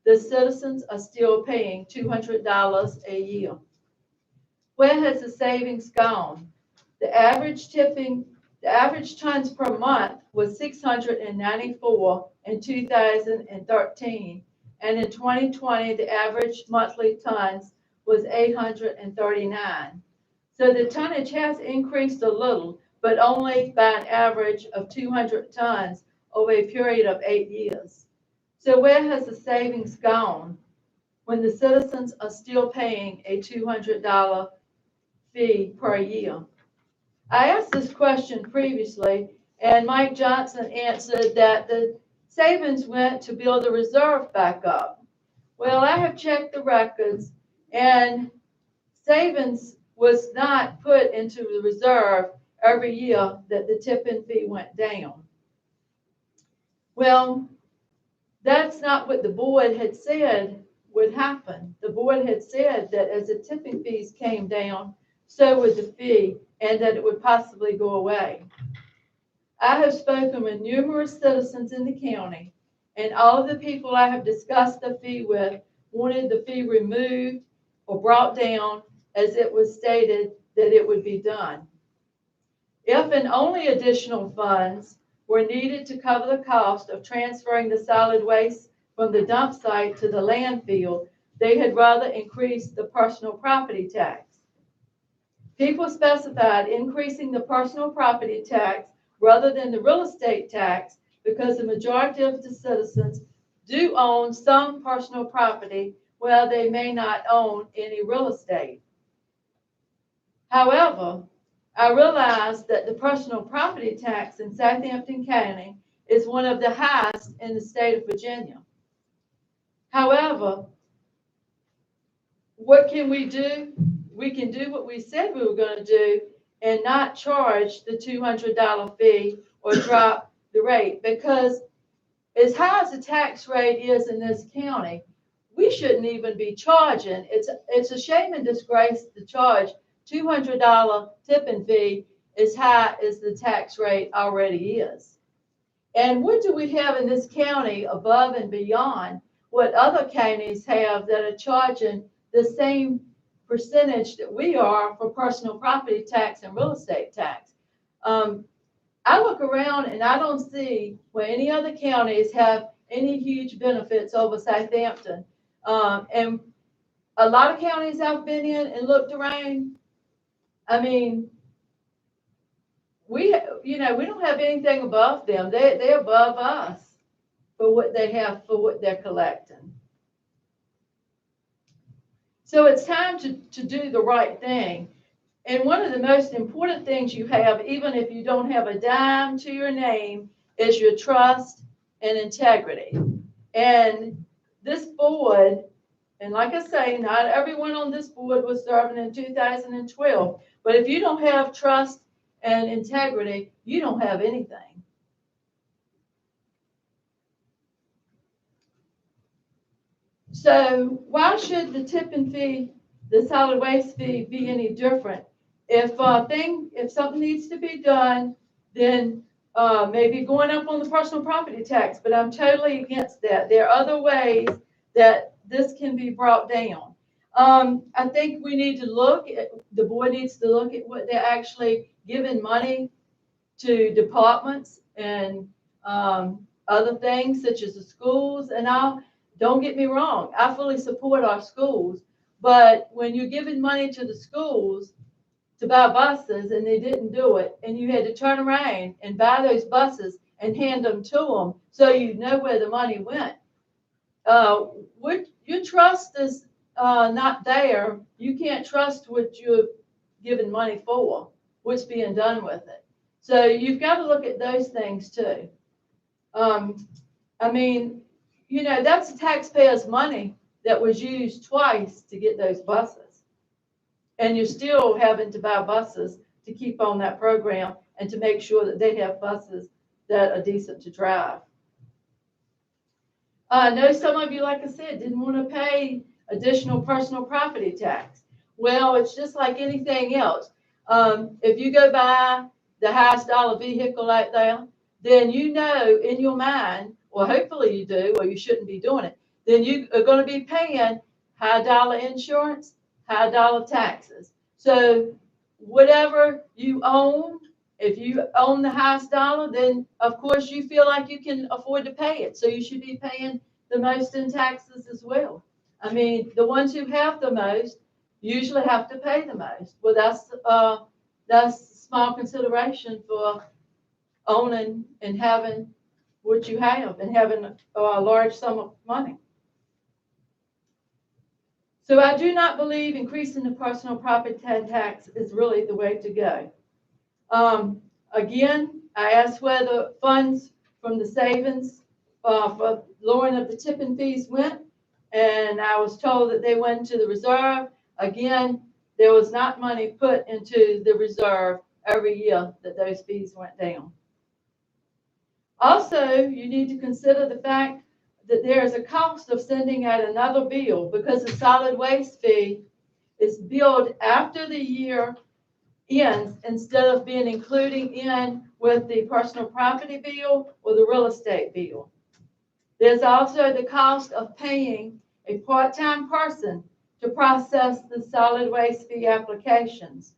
The citizens are still paying $200 a year. Where has the savings gone? The average tons per month was 694 in 2013, and in 2020, the average monthly tons was 839. So the tonnage has increased a little, but only by an average of 200 tons over a period of 8 years. So where has the savings gone when the citizens are still paying a $200 fee per year? I asked this question previously, and Mike Johnson answered that the savings went to build the reserve back up. Well, I have checked the records, and savings was not put into the reserve every year that the tipping fee went down. Well, that's not what the board had said would happen. The board had said that as the tipping fees came down, so would the fee, and that it would possibly go away. I have spoken with numerous citizens in the county, and all of the people I have discussed the fee with wanted the fee removed or brought down as it was stated that it would be done. If and only additional funds were needed to cover the cost of transferring the solid waste from the dump site to the landfill, they had rather increase the personal property tax. People specified increasing the personal property tax rather than the real estate tax because the majority of the citizens do own some personal property while they may not own any real estate. However, I realize that the personal property tax in Southampton County is one of the highest in the state of Virginia. However, what can we do? We can do what we said we were going to do and not charge the $200 fee or drop the rate, because as high as the tax rate is in this county, we shouldn't even be charging. It's a shame and disgrace to charge $200 tipping fee as high as the tax rate already is. And what do we have in this county above and beyond what other counties have that are charging the same percentage that we are for personal property tax and real estate tax? I look around and I don't see where any other counties have any huge benefits over Southampton. And a lot of counties I've been in and looked around, I mean, we don't have anything above them. They're above us for what they have, for what they're collecting. So it's time to do the right thing. And one of the most important things you have, even if you don't have a dime to your name, is your trust and integrity. And this board, and like I say, not everyone on this board was serving in 2012, but if you don't have trust and integrity, you don't have anything. So why should the tipping fee, the solid waste fee, be any different? If something needs to be done, then maybe going up on the personal property tax, but I'm totally against that. There are other ways that this can be brought down. I think we need to the board needs to look at what they're actually giving money to departments and other things such as the schools and all. Don't get me wrong, I fully support our schools, but when you're giving money to the schools to buy buses and they didn't do it, and you had to turn around and buy those buses and hand them to them so you know where the money went. Your trust is not there. You can't trust what you're giving money for, what's being done with it. So you've got to look at those things too. I mean, you know, that's the taxpayers' money that was used twice to get those buses. And you're still having to buy buses to keep on that program and to make sure that they have buses that are decent to drive. I know some of you, like I said, didn't want to pay additional personal property tax. Well, it's just like anything else. If you go buy the highest dollar vehicle out there, then you know in your mind, or hopefully you do, or you shouldn't be doing it, then you are going to be paying high dollar insurance, high dollar taxes. So whatever you own, if you own the highest dollar, then of course you feel like you can afford to pay it. So you should be paying the most in taxes as well. I mean, the ones who have the most usually have to pay the most. Well, that's small consideration for owning and having what you have and having a large sum of money. So I do not believe increasing the personal property tax is really the way to go. Again, I asked where the funds from the savings for lowering of the tipping fees went, and I was told that they went to the reserve. Again, there was not money put into the reserve every year that those fees went down. Also, you need to consider the fact that there is a cost of sending out another bill because the solid waste fee is billed after the year ends instead of being including in with the personal property bill or the real estate bill. There's also the cost of paying a part-time person to process the solid waste fee applications.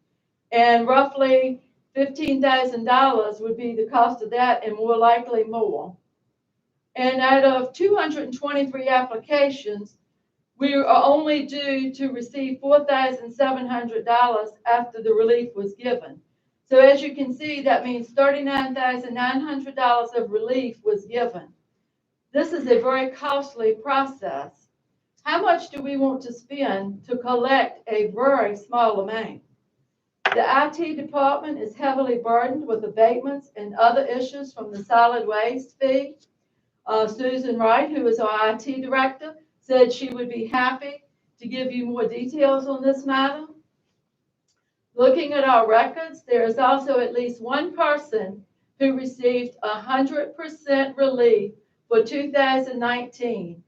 And roughly $15,000 would be the cost of that, and more likely more. And out of 223 applications, we are only due to receive $4,700 after the relief was given. So as you can see, that means $39,900 of relief was given. This is a very costly process. How much do we want to spend to collect a very small amount? The IT department is heavily burdened with abatements and other issues from the solid waste fee. Susan Wright, who is our IT director, said she would be happy to give you more details on this matter. Looking at our records, there is also at least one person who received 100% relief for 2019,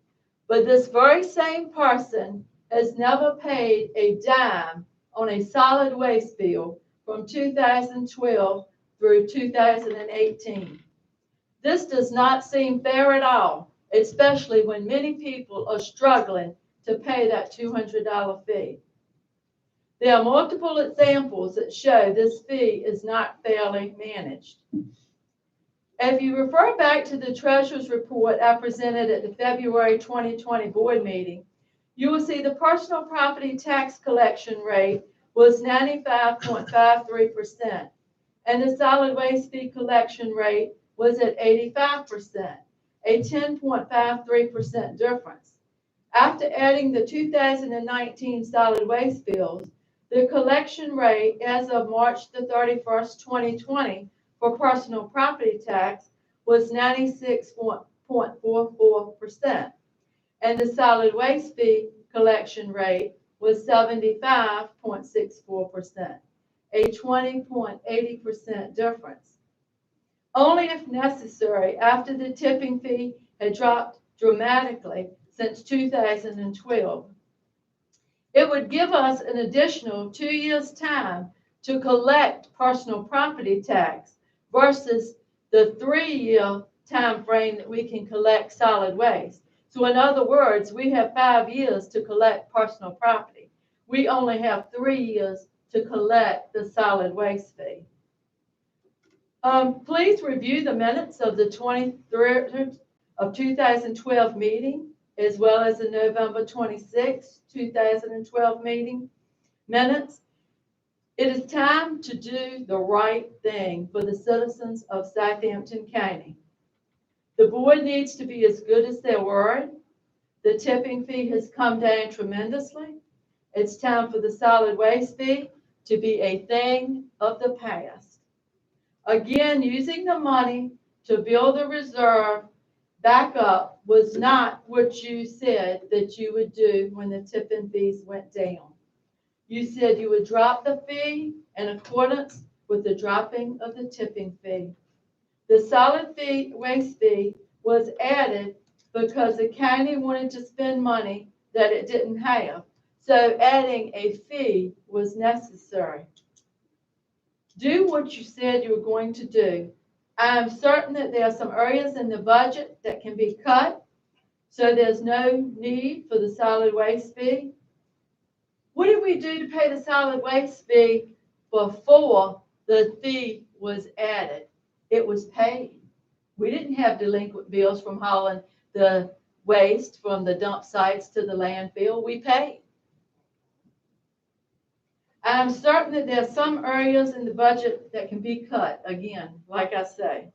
but this very same person has never paid a dime on a solid waste bill from 2012 through 2018. This does not seem fair at all, especially when many people are struggling to pay that $200 fee. There are multiple examples that show this fee is not fairly managed. If you refer back to the Treasurer's report I presented at the February 2020 board meeting, you will see the personal property tax collection rate was 95.53%, and the solid waste fee collection rate was at 85%, a 10.53% difference. After adding the 2019 solid waste bills, the collection rate as of March the 31st, 2020 for personal property tax was 96.44%, and the solid waste fee collection rate was 75.64%, a 20.80% difference. Only if necessary, after the tipping fee had dropped dramatically since 2012. It would give us an additional 2 years' time to collect personal property tax versus the 3-year time frame that we can collect solid waste. So in other words, we have 5 years to collect personal property. We only have 3 years to collect the solid waste fee. Please review the minutes of the 23rd of 2012 meeting, as well as the November 26th, 2012 meeting minutes. It is time to do the right thing for the citizens of Southampton County. The board needs to be as good as their word. The tipping fee has come down tremendously. It's time for the solid waste fee to be a thing of the past. Again, using the money to build a reserve back up was not what you said that you would do when the tipping fees went down. You said you would drop the fee in accordance with the dropping of the tipping fee. The solid waste fee was added because the county wanted to spend money that it didn't have. So adding a fee was necessary. Do what you said you were going to do. I am certain that there are some areas in the budget that can be cut, so there's no need for the solid waste fee. What did we do to pay the solid waste fee before the fee was added? It was paid. We didn't have delinquent bills from hauling the waste from the dump sites to the landfill. We paid. I'm certain that there are some areas in the budget that can be cut, again, like I say.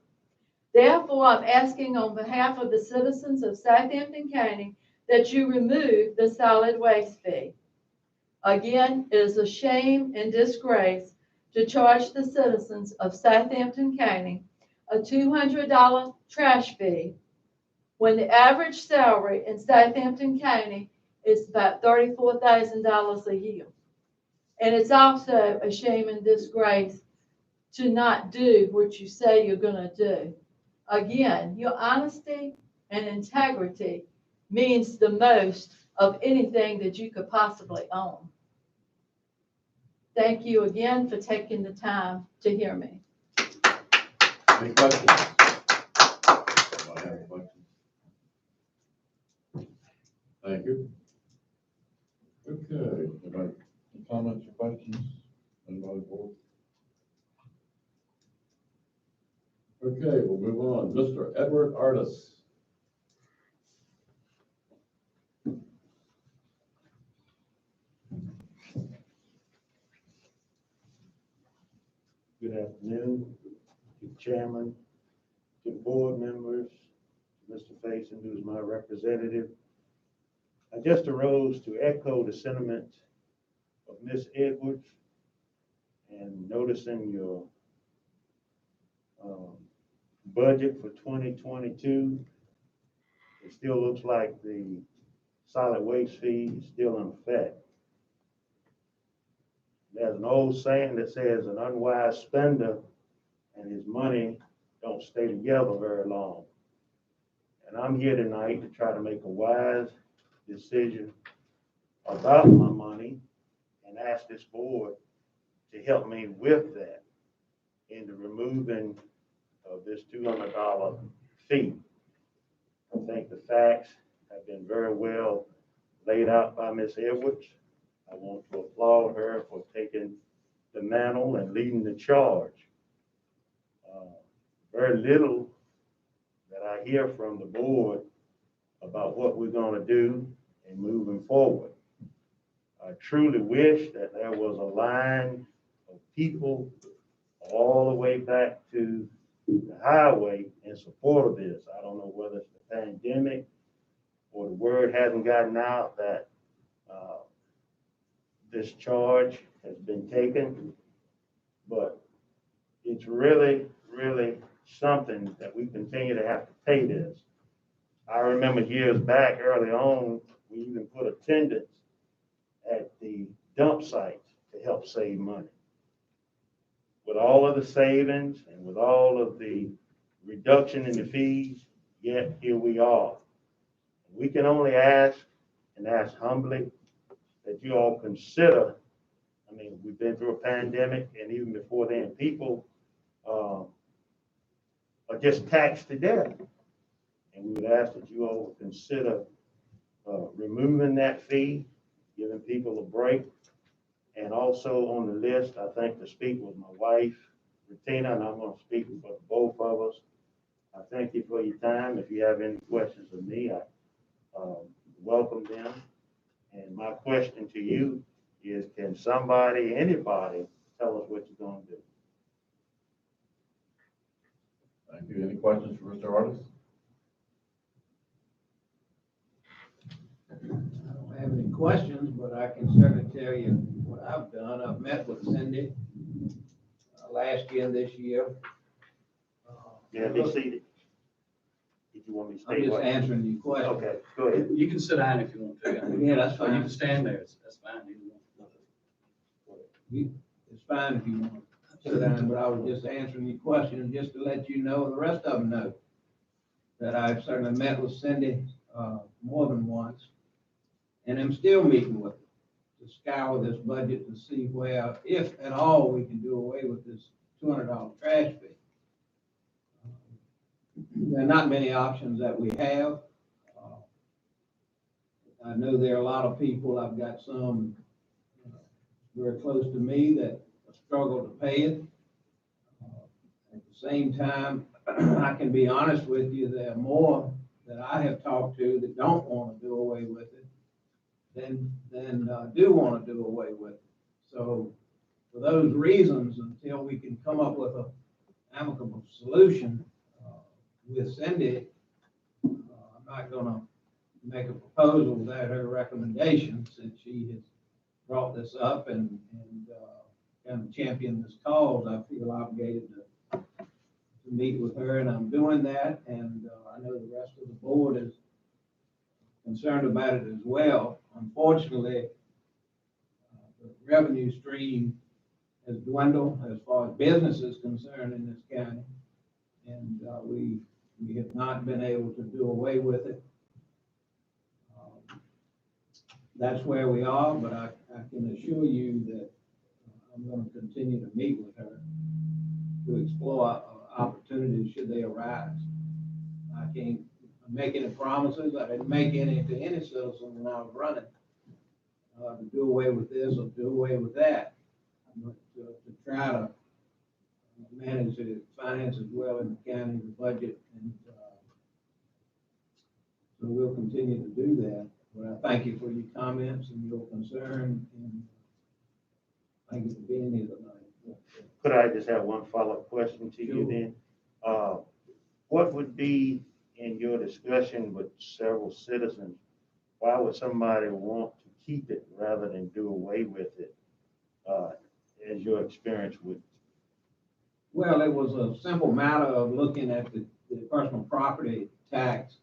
Therefore, I'm asking on behalf of the citizens of Southampton County that you remove the solid waste fee. Again, it is a shame and disgrace to charge the citizens of Southampton County a $200 trash fee when the average salary in Southampton County is about $34,000 a year. And it's also a shame and disgrace to not do what you say you're going to do. Again, your honesty and integrity means the most of anything that you could possibly own. Thank you again for taking the time to hear me. Any questions? Anybody have a question? Thank you. Okay, anybody, any comments or questions? Anybody board? Okay, we'll move on. Mr. Edward Artis. Good afternoon, to the chairman, to the board members, to Mr. Faison, who is my representative. I just arose to echo the sentiment of Ms. Edwards and noticing your budget for 2022. It still looks like the solid waste fee is still in effect. There's an old saying that says an unwise spender and his money don't stay together very long. And I'm here tonight to try to make a wise decision about my money and ask this board to help me with that in the removing of this $200 fee. I think the facts have been very well laid out by Ms. Edwards. I want to applaud her for taking the mantle and leading the charge. Very little that I hear from the board about what we're going to do and moving forward. I truly wish that there was a line of people all the way back to the highway in support of this. I don't know whether it's the pandemic or the word hasn't gotten out that this charge has been taken, but it's really, really something that we continue to have to pay this. I remember years back early on, we even put attendants at the dump sites to help save money. With all of the savings and with all of the reduction in the fees, yet here we are. We can only ask and ask humbly that you all consider. I mean, we've been through a pandemic, and even before then, people are just taxed to death. And we would ask that you all consider removing that fee, giving people a break. And also on the list, I think the speaker was my wife, Tina, and I'm gonna speak for both of us. I thank you for your time. If you have any questions of me, I welcome them. And my question to you is, can somebody, anybody, tell us what you're gonna do? Thank you. Any questions for Mr. Artis? I don't have any questions, but I can certainly tell you what I've done. I've met with Cindy last year and this year. Yeah, be seated. Did you want me to I'm stay? just what? answering your question. Okay, go ahead. You can sit down if you want to. Yeah, that's Or you fine. can stand there, that's fine. It's fine if you want to sit down, but I was just answering your question, just to let you know, and the rest of them know, that I've certainly met with Cindy more than once, and I'm still meeting with her to scour this budget to see where, if at all, we can do away with this $200 trash fee. There are not many options that we have. I know there are a lot of people, I've got some very close to me that struggle to pay it. At the same time, I can be honest with you, there are more that I have talked to that don't want to do away with it than do want to do away with it. So for those reasons, until we can come up with an amicable solution with Cindy, I'm not going to make a proposal without her recommendation, since she has brought this up and kind of championed this cause. I feel obligated to meet with her, and I'm doing that, and I know the rest of the board is concerned about it as well. Unfortunately, the revenue stream has dwindled as far as business is concerned in this county, and we have not been able to do away with it. That's where we are, but I can assure you that I'm going to continue to meet with her to explore opportunities should they arise. I can't make any promises. I didn't make any to any citizen when I was running to do away with this or do away with that. But to try to manage the finances well in the county, the budget, and so we'll continue to do that. But I thank you for your comments and your concern, and thank you for being here tonight. Could I just have one follow-up question to you Sure. then? What would be, in your discussion with several citizens, why would somebody want to keep it rather than do away with it, as your experience would? Well, it was a simple matter of looking at the personal property tax.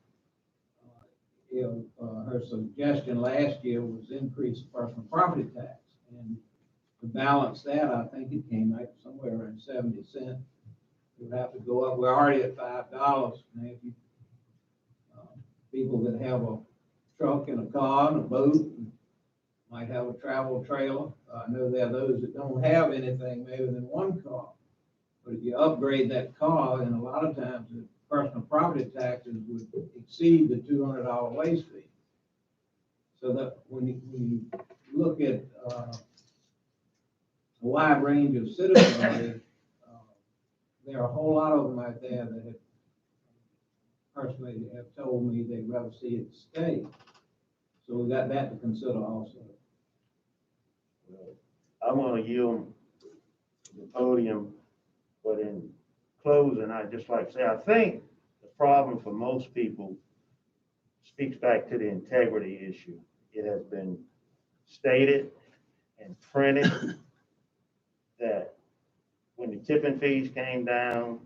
Her suggestion last year was increase the personal property tax. And to balance that, I think it came out somewhere around 70 cents. It would have to go up. We're already at $5. Now, if you, people that have a truck and a car and a boat, might have a travel trailer. I know there are those that don't have anything maybe than one car. But if you upgrade that car, and a lot of times the personal property taxes would exceed the $200 waste fee. So that when you look at a wide range of citizenry, there are a whole lot of them out there that have personally have told me they'd rather see it stay. So we got that to consider also. I'm gonna yield the podium, but in closing, I'd just like to say, I think the problem for most people speaks back to the integrity issue. It has been stated and printed that when the tipping fees came down,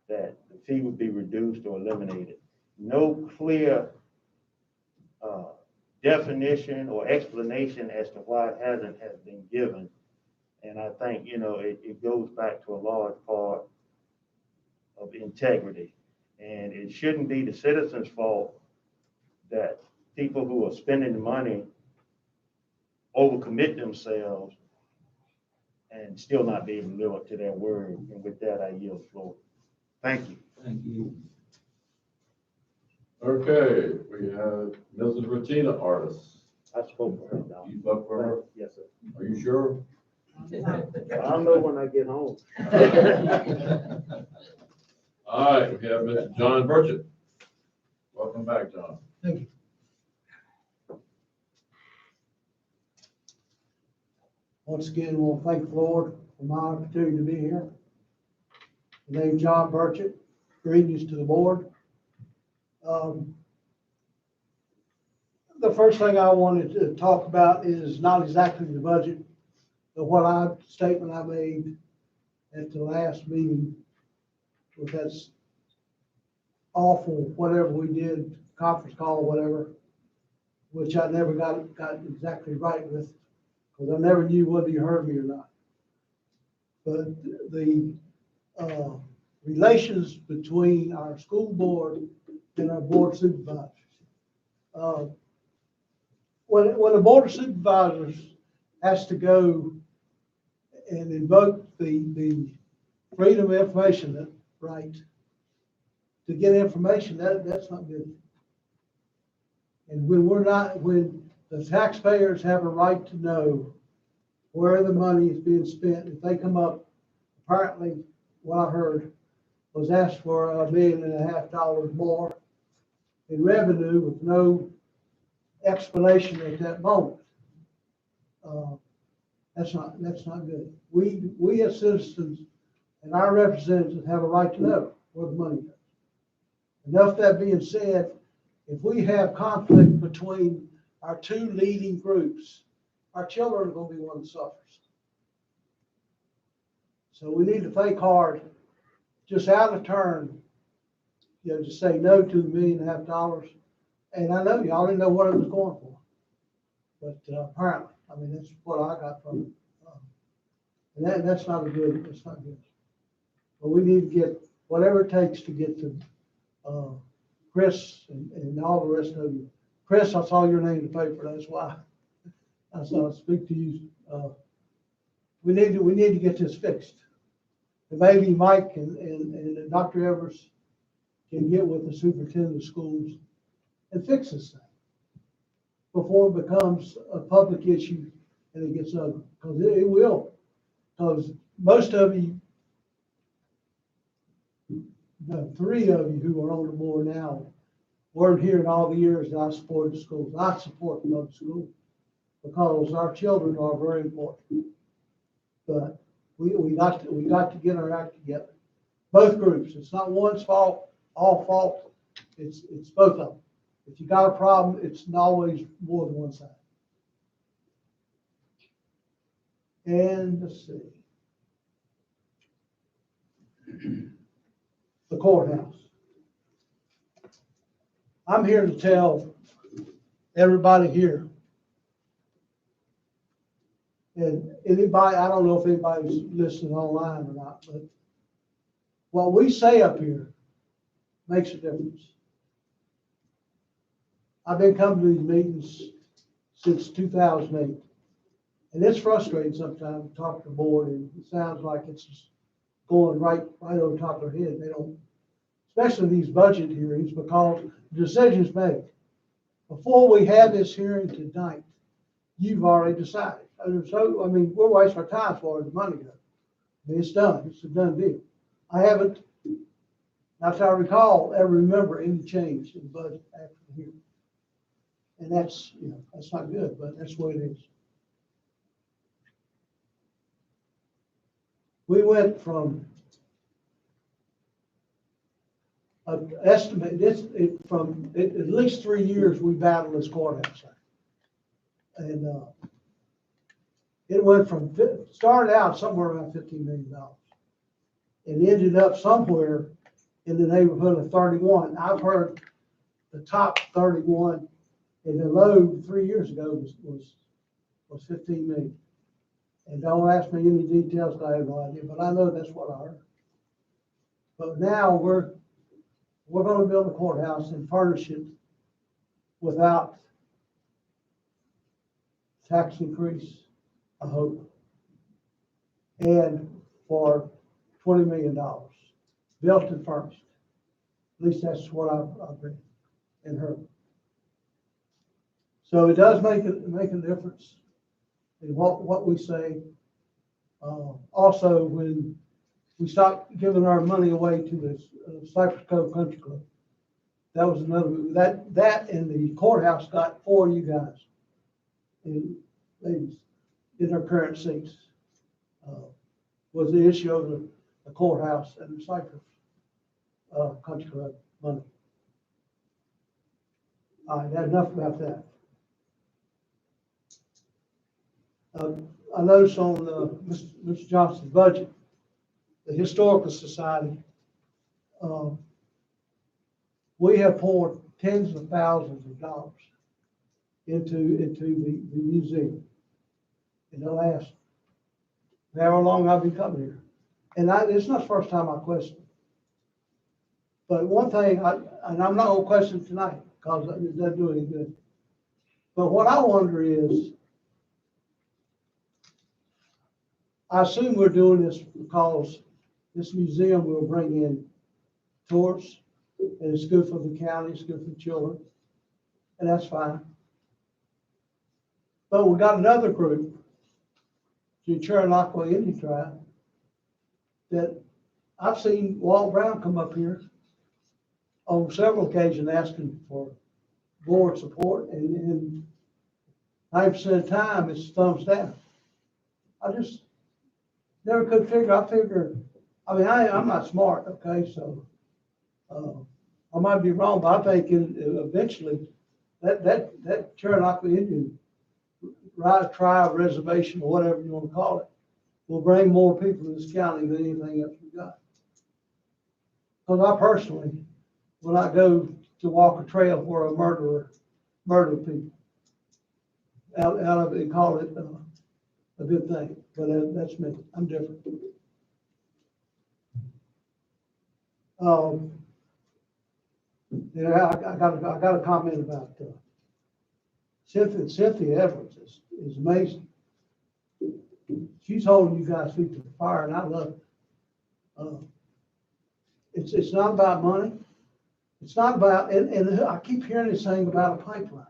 that the fee would be reduced or eliminated. No clear definition or explanation as to why it has been given. And I think, it goes back to a large part of integrity. And it shouldn't be the citizens' fault that people who are spending the money overcommit themselves and still not be able to live up to their word. And with that, I yield the floor. Thank you. Thank you. Okay, we have Mrs. Regina Artis. I spoke for her, Don. You spoke for her? Yes, sir. Are you sure? I'll know when I get home. All right, we have Mr. John Burchett. Welcome back, John. Thank you. Once again, I want to thank the Lord for my opportunity to be here. My name's John Burchett. Greetings to the board. The first thing I wanted to talk about is not exactly the budget, but statement I made at the last meeting with that awful, whatever we did, conference call, whatever, which I never got exactly right with, because I never knew whether you heard me or not. But the relations between our school board and our board of supervisors. When the board of supervisors has to go and invoke the freedom of information right to get information, that's not good. And when the taxpayers have a right to know where the money is being spent, if they come up, apparently, what I heard was asked for $1.5 million more in revenue with no explanation at that moment. That's not good. We as citizens and our representatives have a right to know where the money goes. Enough that being said, if we have conflict between our two leading groups, our children are going to be one that suffers. So we need to think hard, just out of turn, to say no to the $1.5 million. And I know y'all didn't know what it was going for, but apparently, I mean, that's what I got from it. And that's not good. That's not good. But we need to get whatever it takes to get to Chris and all the rest of you. Chris, I saw your name in the paper. That's why I saw I speak to you. We need to get this fixed. And maybe Mike and Dr. Evers can get with the superintendent of schools and fix this thing before it becomes a public issue and it gets ugly. Because it will. Because most of you, the 3 of you who are on the board now, weren't here in all the years that I supported the schools. I support the public school because our children are very important. But we got to get our act together. Both groups. It's not one's fault, all fault. It's both of them. If you got a problem, it's always more than one side. And let's see. The courthouse. I'm here to tell everybody here, and anybody, I don't know if anybody's listening online or not, but what we say up here makes a difference. I've been coming to these meetings since 2008, and it's frustrating sometimes to talk to the board, and it sounds like it's just going right over top of their head. They don't, especially these budget hearings, because the decision's made. Before we have this hearing tonight, you've already decided. So, I mean, we're wasting our time as far as the money goes. I mean, it's done. It's a done deal. I haven't, not that I recall, ever remember any change in the budget after the hearing. And that's, that's not good, but that's the way it is. We went from an estimate, from at least 3 years we battled this courthouse. And it went from, started out somewhere around $15 million and ended up somewhere in the neighborhood of 31. I've heard the top 31 and the low 3 years ago was 15 million. And don't ask me any details, I have no idea, but I know that's what I heard. But now we're going to build a courthouse and furnish it without tax increase, I hope, and for $20 million, built and furnished. At least that's what I've read and heard. So it does make a difference in what we say Also, when we stopped giving our money away to the Cypress Cove Country Club, that was another, that and the courthouse got 4 of you guys and ladies in their current seats. Was the issue of the courthouse and the Cypress Country Club money. All right, that's enough about that. I noticed on Mr. Johnson's budget, the Historical Society, we have poured tens of thousands of dollars into the museum in the last, however long I've been coming here. And it's not the first time I questioned. But one thing, and I'm not gonna question tonight, because it doesn't do any good. But what I wonder is, I assume we're doing this because this museum will bring in tourists, and it's good for the county, it's good for the children, and that's fine. But we got another group, the Cherokee Indian Tribe, that I've seen Walt Brown come up here on several occasions asking for board support, and 90% of the time it's thumbs down. I just never could figure. I'm not smart, okay, so I might be wrong, but I think eventually that Cherokee Indian tribe, reservation, or whatever you want to call it, will bring more people to this county than anything else we got. Because I personally, when I go to walk a trail where a murderer murdered people, out of it and call it a good thing. But that's me. I'm different. I got a comment about Cynthia Edwards is amazing. She's holding you guys' feet to the fire, and I love it. It's not about money. It's not about, and I keep hearing this thing about a pipeline.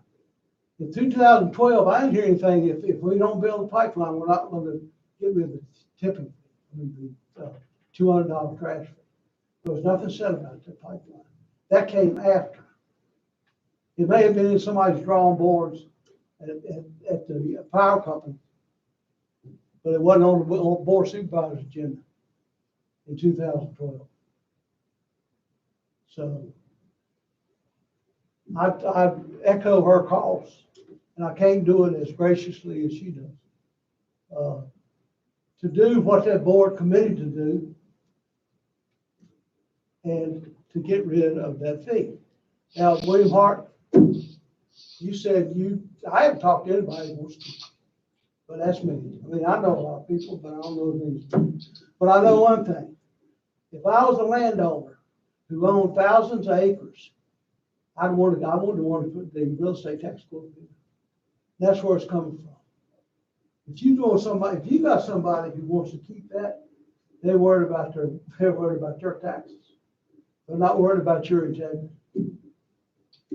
In 2012, I didn't hear anything, if we don't build a pipeline, we're not going to get rid of the tipping, the $200 trash fee. There was nothing said about the pipeline. That came after. It may have been in somebody's drawing boards at the power company, but it wasn't on the board of supervisors agenda in 2012. So I echo her calls, and I can't do it as graciously as she does. To do what that board committed to do and to get rid of that fee. Now, William Hart, you said I haven't talked to anybody who wants to, but that's me. I mean, I know a lot of people, but I don't know these. But I know one thing. If I was a landowner who owned thousands of acres, I wouldn't want to put the real estate tax code in. That's where it's coming from. If you got somebody who wants to keep that, they're worried about their taxes. They're not worried about your integrity.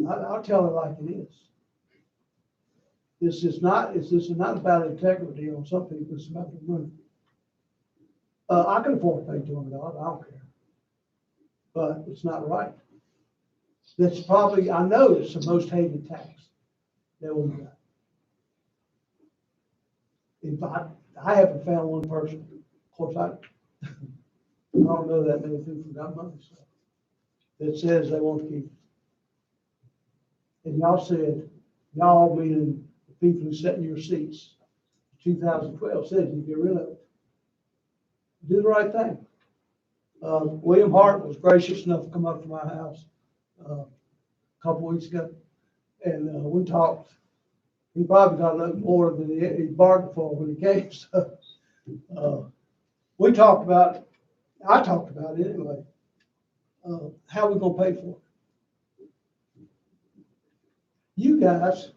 I'll tell it like it is. This is not about integrity on some people. It's about the money. I can afford to pay $200. I don't care, but it's not right. That's probably, I know it's the most hated tax that we've got. In fact, I haven't found one person. Of course, I don't know that many people got money, so that says they want to keep it. And y'all meaning the people who sat in your seats, 2012 said you get rid of it. Do the right thing. William Hart was gracious enough to come up to my house a couple weeks ago, and we talked. He probably got a little more than he bargained for when he came. So I talked about it anyway. How are we gonna pay for it? You guys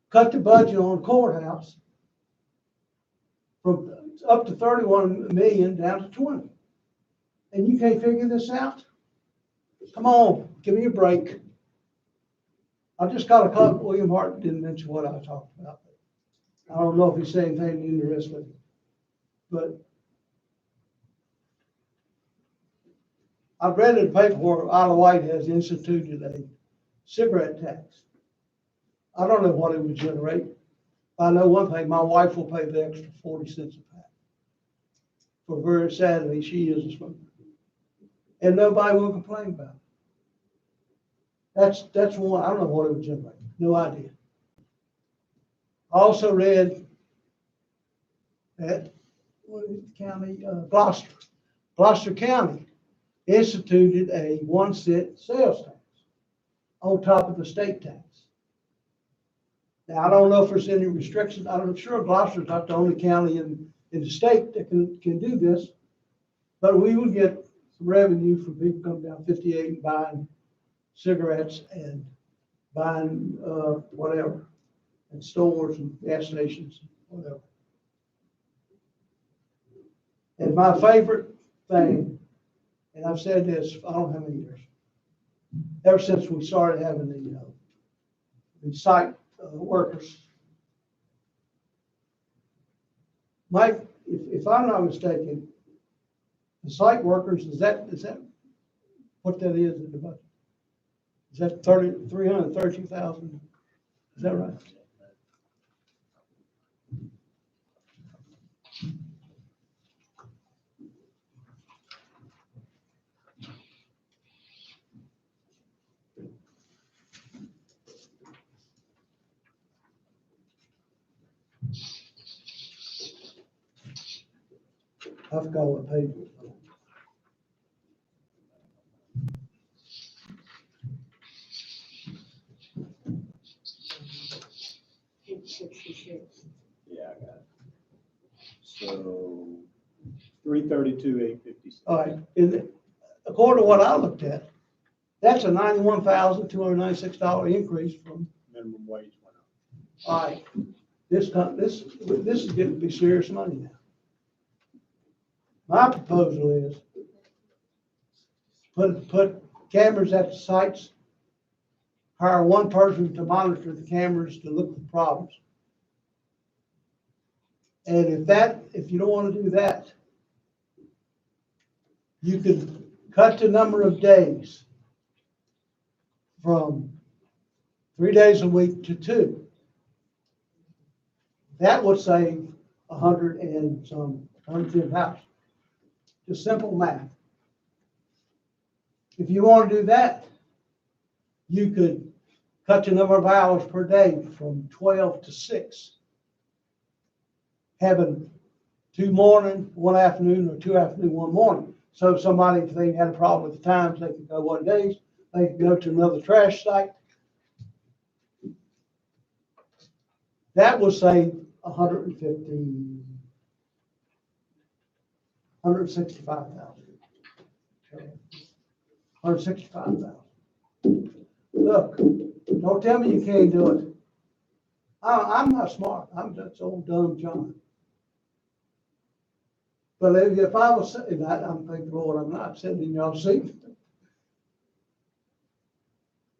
cut the budget on courthouse from up to 31 million down to 20. And you can't figure this out? Come on, give me a break. I just got a call. William Hart didn't mention what I talked about. I don't know if he said anything interesting. but I've read in the paper where Isle of Wight has instituted a cigarette tax. I don't know what it would generate. I know one thing, my wife will pay the extra 40 cents a pack. For very sadly, she is a smoker. And nobody will complain about it. That's one, I don't know what it would generate, no idea. I also read that, what is the county, Gloucester County instituted a 1 cent sales tax on top of the state tax. Now, I don't know if there's any restrictions. I'm sure Gloucester's not the only county in the state that can do this, but we would get some revenue from people coming down 58 and buying cigarettes and buying whatever, and stores and gas stations, whatever. And my favorite thing, and I've said this, I don't know how many years, ever since we started having the site workers. Mike, if I'm not mistaken, the site workers, is that what that is in the budget? Is that 332,000? Is that right? I forgot what page it was on. Yeah, I got it. So 332,856. All right, according to what I looked at, that's a $91,296 increase from, Minimum wage went up. all right, this is getting to be serious money now. My proposal is put cameras at the sites, hire one person to monitor the cameras to look for problems. And if you don't want to do that, you could cut the number of days from 3 days a week to 2. That would save 110,000. Just simple math. If you want to do that, you could cut the number of hours per day from 12 to 6. Having 2 morning, 1 afternoon, or 2 afternoon, 1 morning. So if somebody, if they had a problem with the times, they could go 1 day, they could go to another trash site. That would save 165,000. 165,000. Look, don't tell me you can't do it. I'm not smart. I'm just old dumb John. But if I was sitting, I'm thinking, Lord, I'm not sitting in y'all's seat.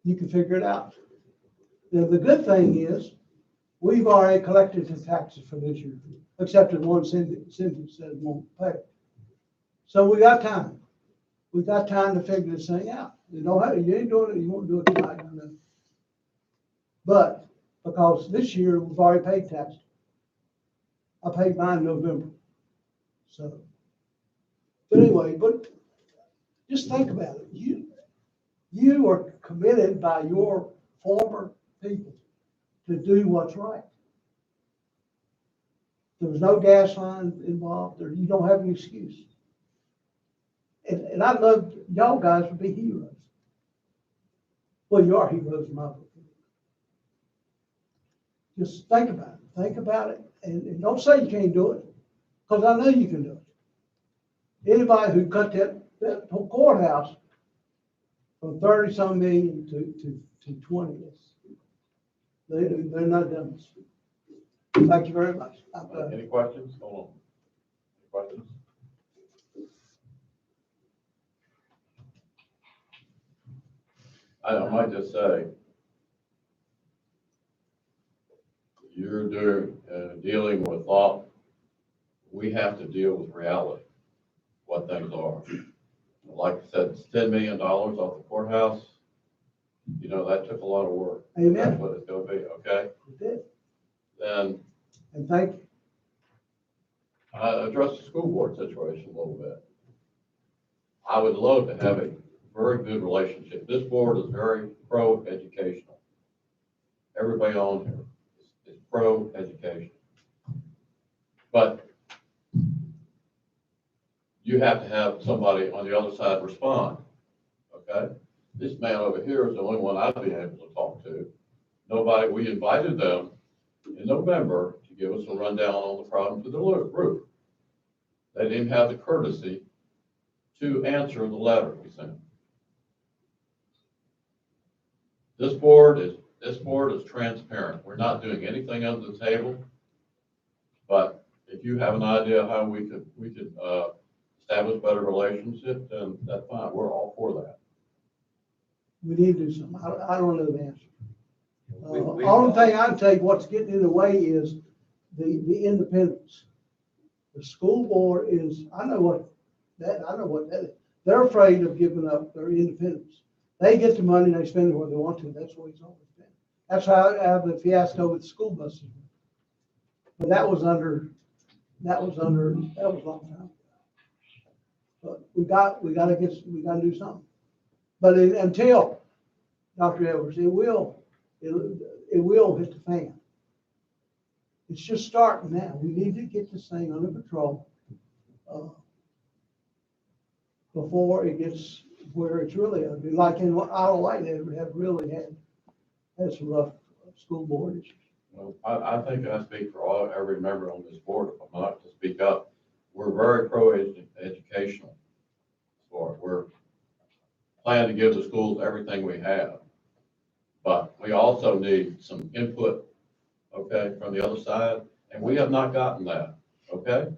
You can figure it out. Now, the good thing is, we've already collected the taxes for this year, except in one sentence said won't pay. So we got time. We got time to figure this thing out. You ain't doing it, you won't do it tonight. I know. But because this year we've already paid taxes. I paid mine in November. So, but anyway, but just think about it. You are committed by your former people to do what's right. There was no gas line involved. You don't have an excuse. And I'd love, y'all guys would be heroes. Well, you are heroes in my book. Just think about it. Think about it. And don't say you can't do it, because I know you can do it. Anybody who cut that courthouse from 30-some million to 20, they're not dummies. Thank you very much. Any questions? Hold on. Any questions? I might just say, you're dealing with thought we have to deal with reality, what things are. Like I said, it's $10 million off the courthouse. You know, that took a lot of work. Amen. That's what it's gonna be, okay? It did. Then And thank you. address the school board situation a little bit. I would love to have a very good relationship. This board is very pro-educational. Everybody on here is pro-education. But you have to have somebody on the other side respond, okay? This man over here is the only one I've been able to talk to. Nobody, we invited them in November to give us a rundown on the problems with the roof. They didn't have the courtesy to answer the letter we sent. This board is transparent. We're not doing anything under the table. But if you have an idea how we could establish better relationships, then that's fine. We're all for that. We need to do something. I don't know the answer. We- Only thing I can tell you what's getting in the way is the independence. The school board is, I know what that is. They're afraid of giving up their independence. They get the money, they spend it where they want to. That's what it's always been. That's how the fiasco with the school buses. But that was a long time. But we gotta do something. But until, Dr. Edwards, it will hit the fan. It's just starting now. We need to get this thing under control before it gets where it's really ugly. Like in Isle of Wight, they have really had some rough school board issues. Well, I think I speak for every member on this board. If I'm not to speak up, we're very pro-educational. We're planning to give the schools everything we have. But we also need some input, okay, from the other side, and we have not gotten that, okay?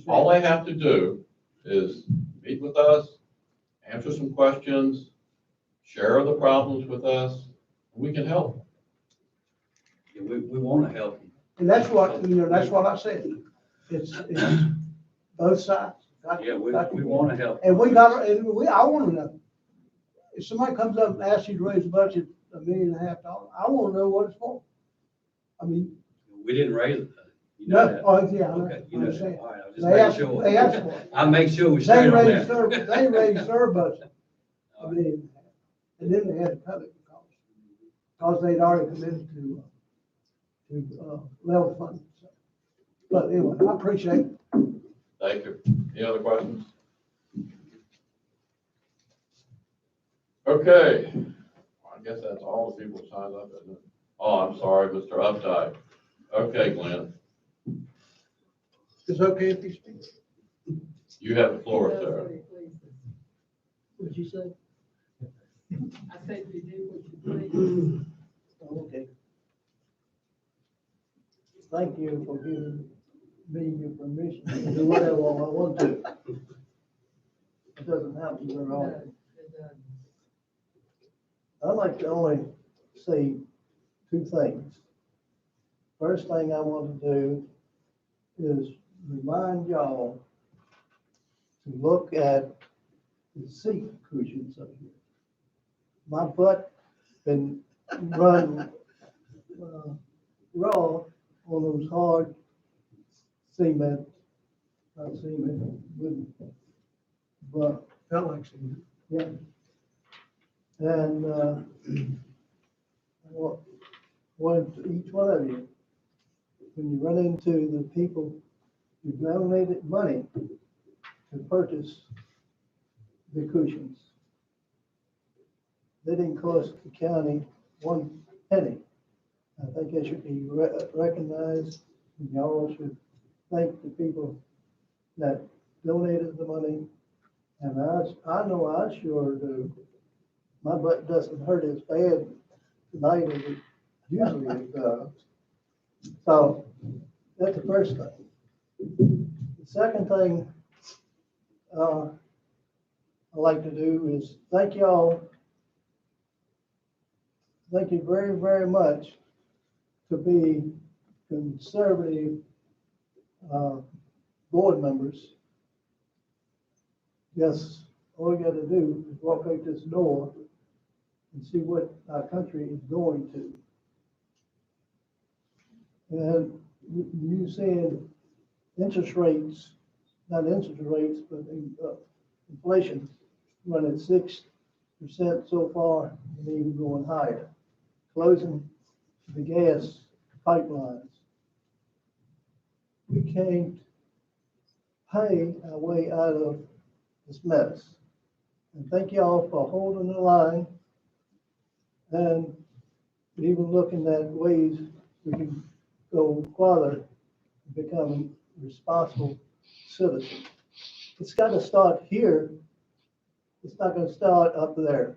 All they have to do is meet with us, answer some questions, share the problems with us, and we can help. Yeah, we want to help you. And that's what I said. It's both sides. Yeah, we want to help. And I want to know. If somebody comes up and asks you to raise the budget $1.5 million, I want to know what it's for. I mean. We didn't raise it. You know No, that. oh, yeah, I Okay, you know that. understand. All right, I'll just They make asked, sure. they asked for it. I'll make sure we They stay on raised that. they raised their budget $1.5 million. And then they had to cut it because they'd already committed to level funding. So, but anyway, I appreciate it. Thank you. Any other questions? Okay, I guess that's all the people signed up, isn't it? Oh, I'm sorry, Mr. Updike. Okay, Glenn, It's okay if you speak. you have the floor, sir. What'd you say? I said you do what you please. Okay. Thank you for giving me your permission to do whatever I want to. It doesn't happen very often. I'd like to only say two things. First thing I want to do is remind y'all to look at the seat cushions up here. My butt been run raw on those hard cement, not cement, wooden, but felt like cement. Yeah. And I want each one of you, when you run into the people who donated money to purchase the cushions, they didn't cost the county 1 penny. I think they should be recognized, and y'all should thank the people that donated the money. And I know I sure do. My butt doesn't hurt as bad tonight as it usually does. So that's the first thing. The second thing I like to do is thank y'all. Thank you very, very much to be conservative board members, just, all you gotta do is walk out this door and see what our country is going to. And you saying interest rates, not interest rates, but inflation running 6% so far and even going higher. Closing the gas pipelines. We can't pay our way out of this mess. And thank y'all for holding the line and even looking at ways we can go farther and become responsible citizens. It's got to start here. It's not going to start up there.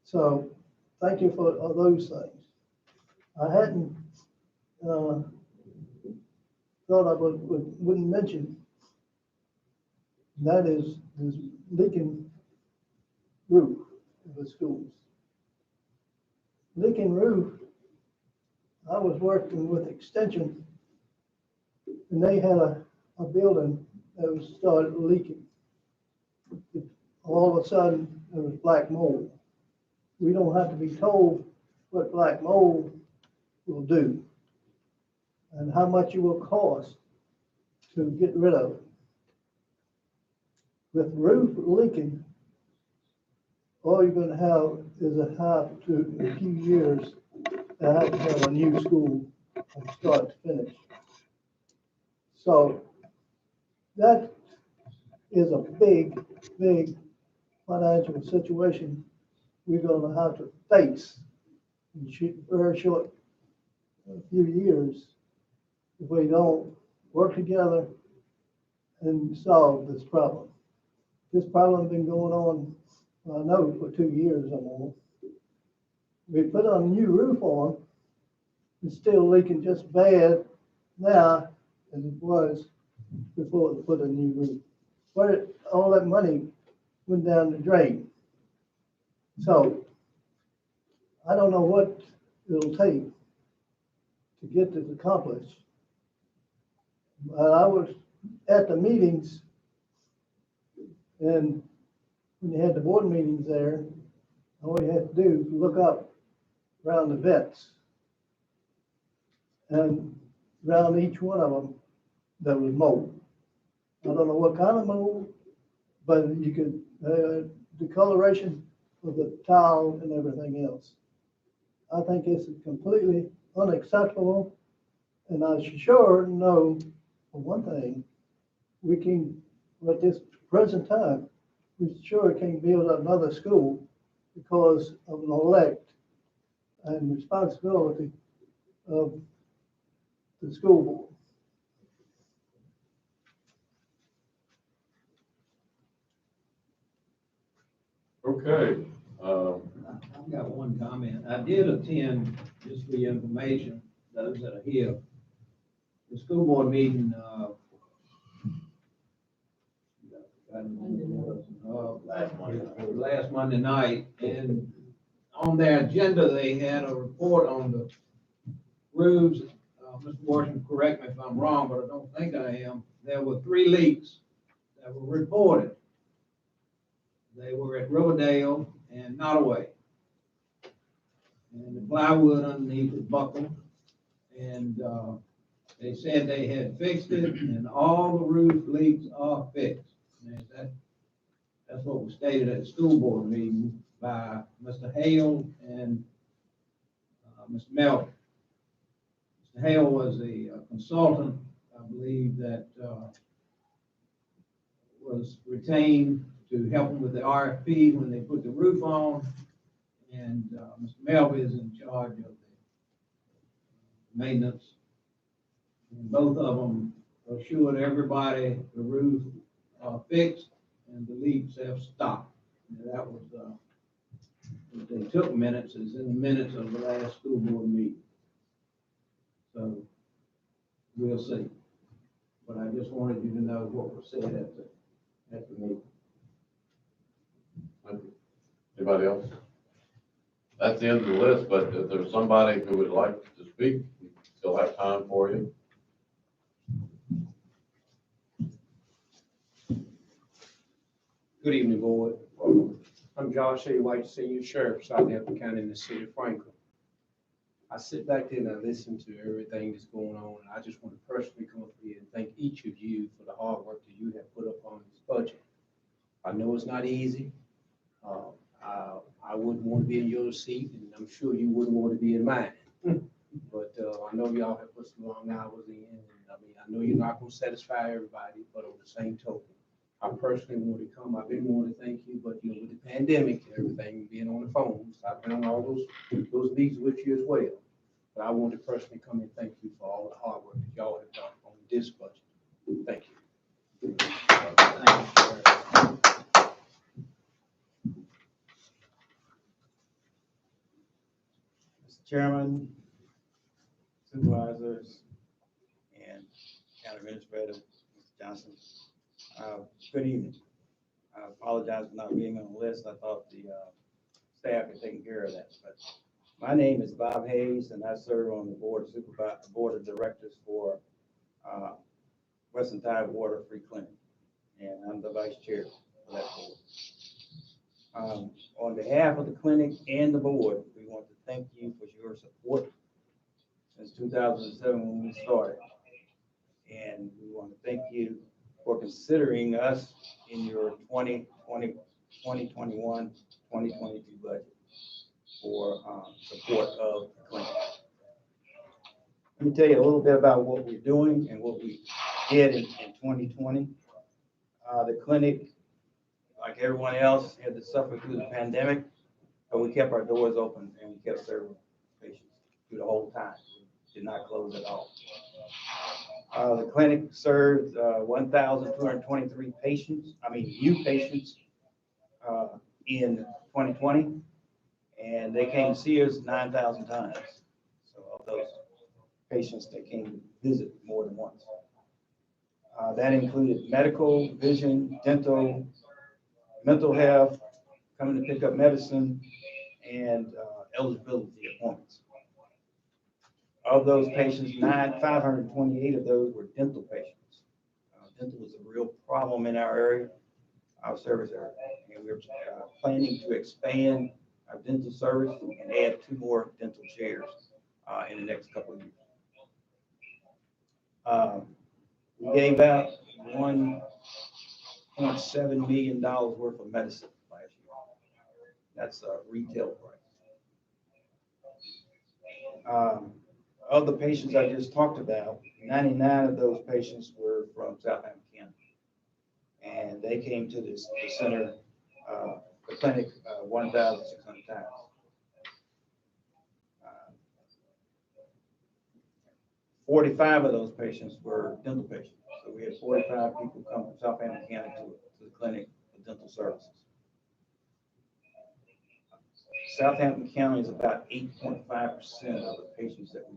So thank you for all those things. I hadn't thought I wouldn't mention, and that is this leaking roof of the schools. Leaking roof, I was working with Extension, and they had a building that was started leaking. All of a sudden, there was black mold. We don't have to be told what black mold will do and how much it will cost to get rid of it. With roof leaking, all you're going to have is a few years to have a new school from start to finish. So that is a big, big financial situation we're going to have to face in very short few years if we don't work together and solve this problem. This problem has been going on, I know, for 2 years or more. We put a new roof on, it's still leaking just bad now as it was before we put a new roof. But all that money went down the drain. So I don't know what it'll take to get this accomplished. But I was at the meetings, and when you had the board meetings there, all you had to do was look up around the vets. And around each one of them, there was mold. I don't know what kind of mold, but you could, the coloration of the tile and everything else. I think it's completely unacceptable, and I sure know, for one thing, we can, at this present time, we sure can't build another school because of neglect and responsibility of the school board. Okay, I've got one comment. I did attend, just for your information, those that are here, the school board meeting, last Monday night, and on their agenda, they had a report on the roofs. Mr. Washington, correct me if I'm wrong, but I don't think I am. There were 3 leaks that were reported. They were at Riverdale and Nottaway. And the plywood underneath was buckled. And they said they had fixed it, and all the roof leaks are fixed. And that's what was stated at the school board meeting by Mr. Hale and Mr. Melvin. Mr. Hale was a consultant, I believe, that was retained to help them with the RFP when they put the roof on. And Mr. Melvin is in charge of the maintenance. And both of them assured everybody the roof fixed and the leaks have stopped. And that was, if they took minutes, it's in the minutes of the last school board meeting. So we'll see. But I just wanted you to know what was said at the meeting. anybody else? That's the end of the list, but if there's somebody who would like to speak, we still have time for you. Good evening, board. I'm Josh A. White, Senior Sheriff, Southampton County in the city of Franklin. I sit back there and I listen to everything that's going on, and I just want to personally come up here and thank each of you for the hard work that you have put up on this budget. I know it's not easy. I wouldn't want to be in your seat, and I'm sure you wouldn't want to be in mine. But I know y'all have put some long hours in, and I know you're not going to satisfy everybody, but on the same token, I personally want to come. I've been wanting to thank you, but with the pandemic and everything, being on the phones, I've been on all those meetings with you as well. But I want to personally come and thank you for all the hard work that y'all have done on this budget. Thank you. Mr. Chairman, Supervisors, and County Administrator, Mr. Johnson. Good evening. I apologize for not being on the list. I thought the staff had taken care of that. But my name is Bob Hayes, and I serve on the board of directors for Western Tide Water Free Clinic, and I'm the vice chair for that board. On behalf of the clinic and the board, we want to thank you for your support since 2007 when we started. And we want to thank you for considering us in your 2021, 2022 budget for support of the clinic. Let me tell you a little bit about what we're doing and what we did in 2020. The clinic, like everyone else, had to suffer through the pandemic, but we kept our doors open and we kept serving patients through the whole time. We did not close at all. The clinic served 1,223 patients, new patients in 2020, and they came to see us 9,000 times. So of those patients, they came to visit more than once. That included medical, vision, dental, mental health, coming to pick up medicine, and eligibility appointments. Of those patients, 528 of those were dental patients. Dental is a real problem in our area, our service area, and we're planning to expand our dental service and add 2 more dental chairs in the next couple of years. We gave out $1.7 million worth of medicine last year. That's a retail price. Of the patients I just talked about, 99 of those patients were from Southampton County. And they came to the center, the clinic, 1,600 times. 45 of those patients were dental patients. So we had 45 people come from Southampton County to the clinic for dental services. Southampton County is about 8.5% of the patients that we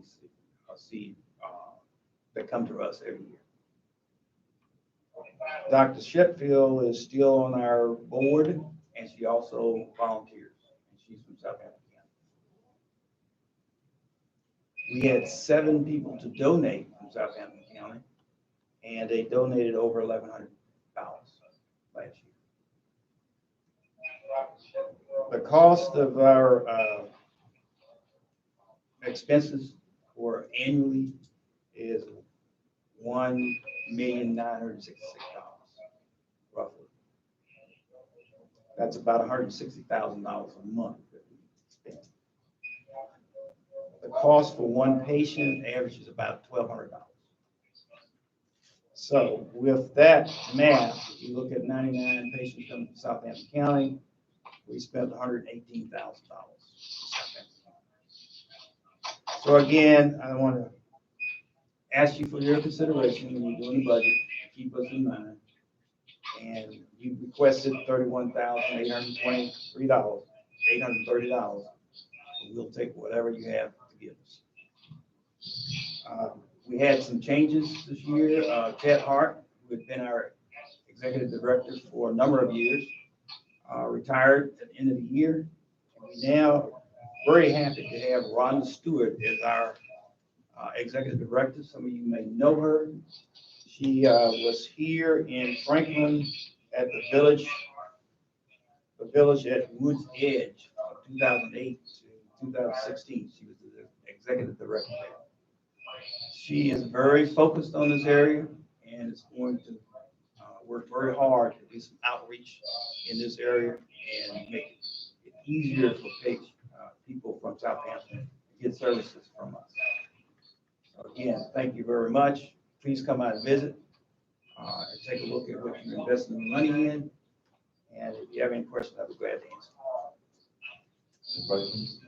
see that come to us every year. Dr. Sheffield is still on our board, and she also volunteers. And she's from Southampton County. We had 7 people to donate from Southampton County, and they donated over $1,100 last year. The cost of our expenses for annually is $1,966,000, roughly. That's about $160,000 a month that we spend. The cost for one patient averages about $1,200. So with that math, if you look at 99 patients coming from Southampton County, we spent $118,000. So again, I want to ask you for your consideration when you're doing the budget. Keep us in mind. And you requested $31,823, $830. We'll take whatever you have to give us. We had some changes this year. Ted Hart, who had been our executive director for a number of years, retired at the end of the year. We now very happy to have Rhonda Stewart as our executive director. Some of you may know her. She was here in Franklin at the Village the village at Woods Edge from 2008 to 2016. She was the executive director there. She is very focused on this area and is going to work very hard to do some outreach in this area and make it easier for people from Southampton to get services from us. So again, thank you very much. Please come out and visit and take a look at what you're investing your money in. And if you have any questions, I'll be glad to answer. Any questions?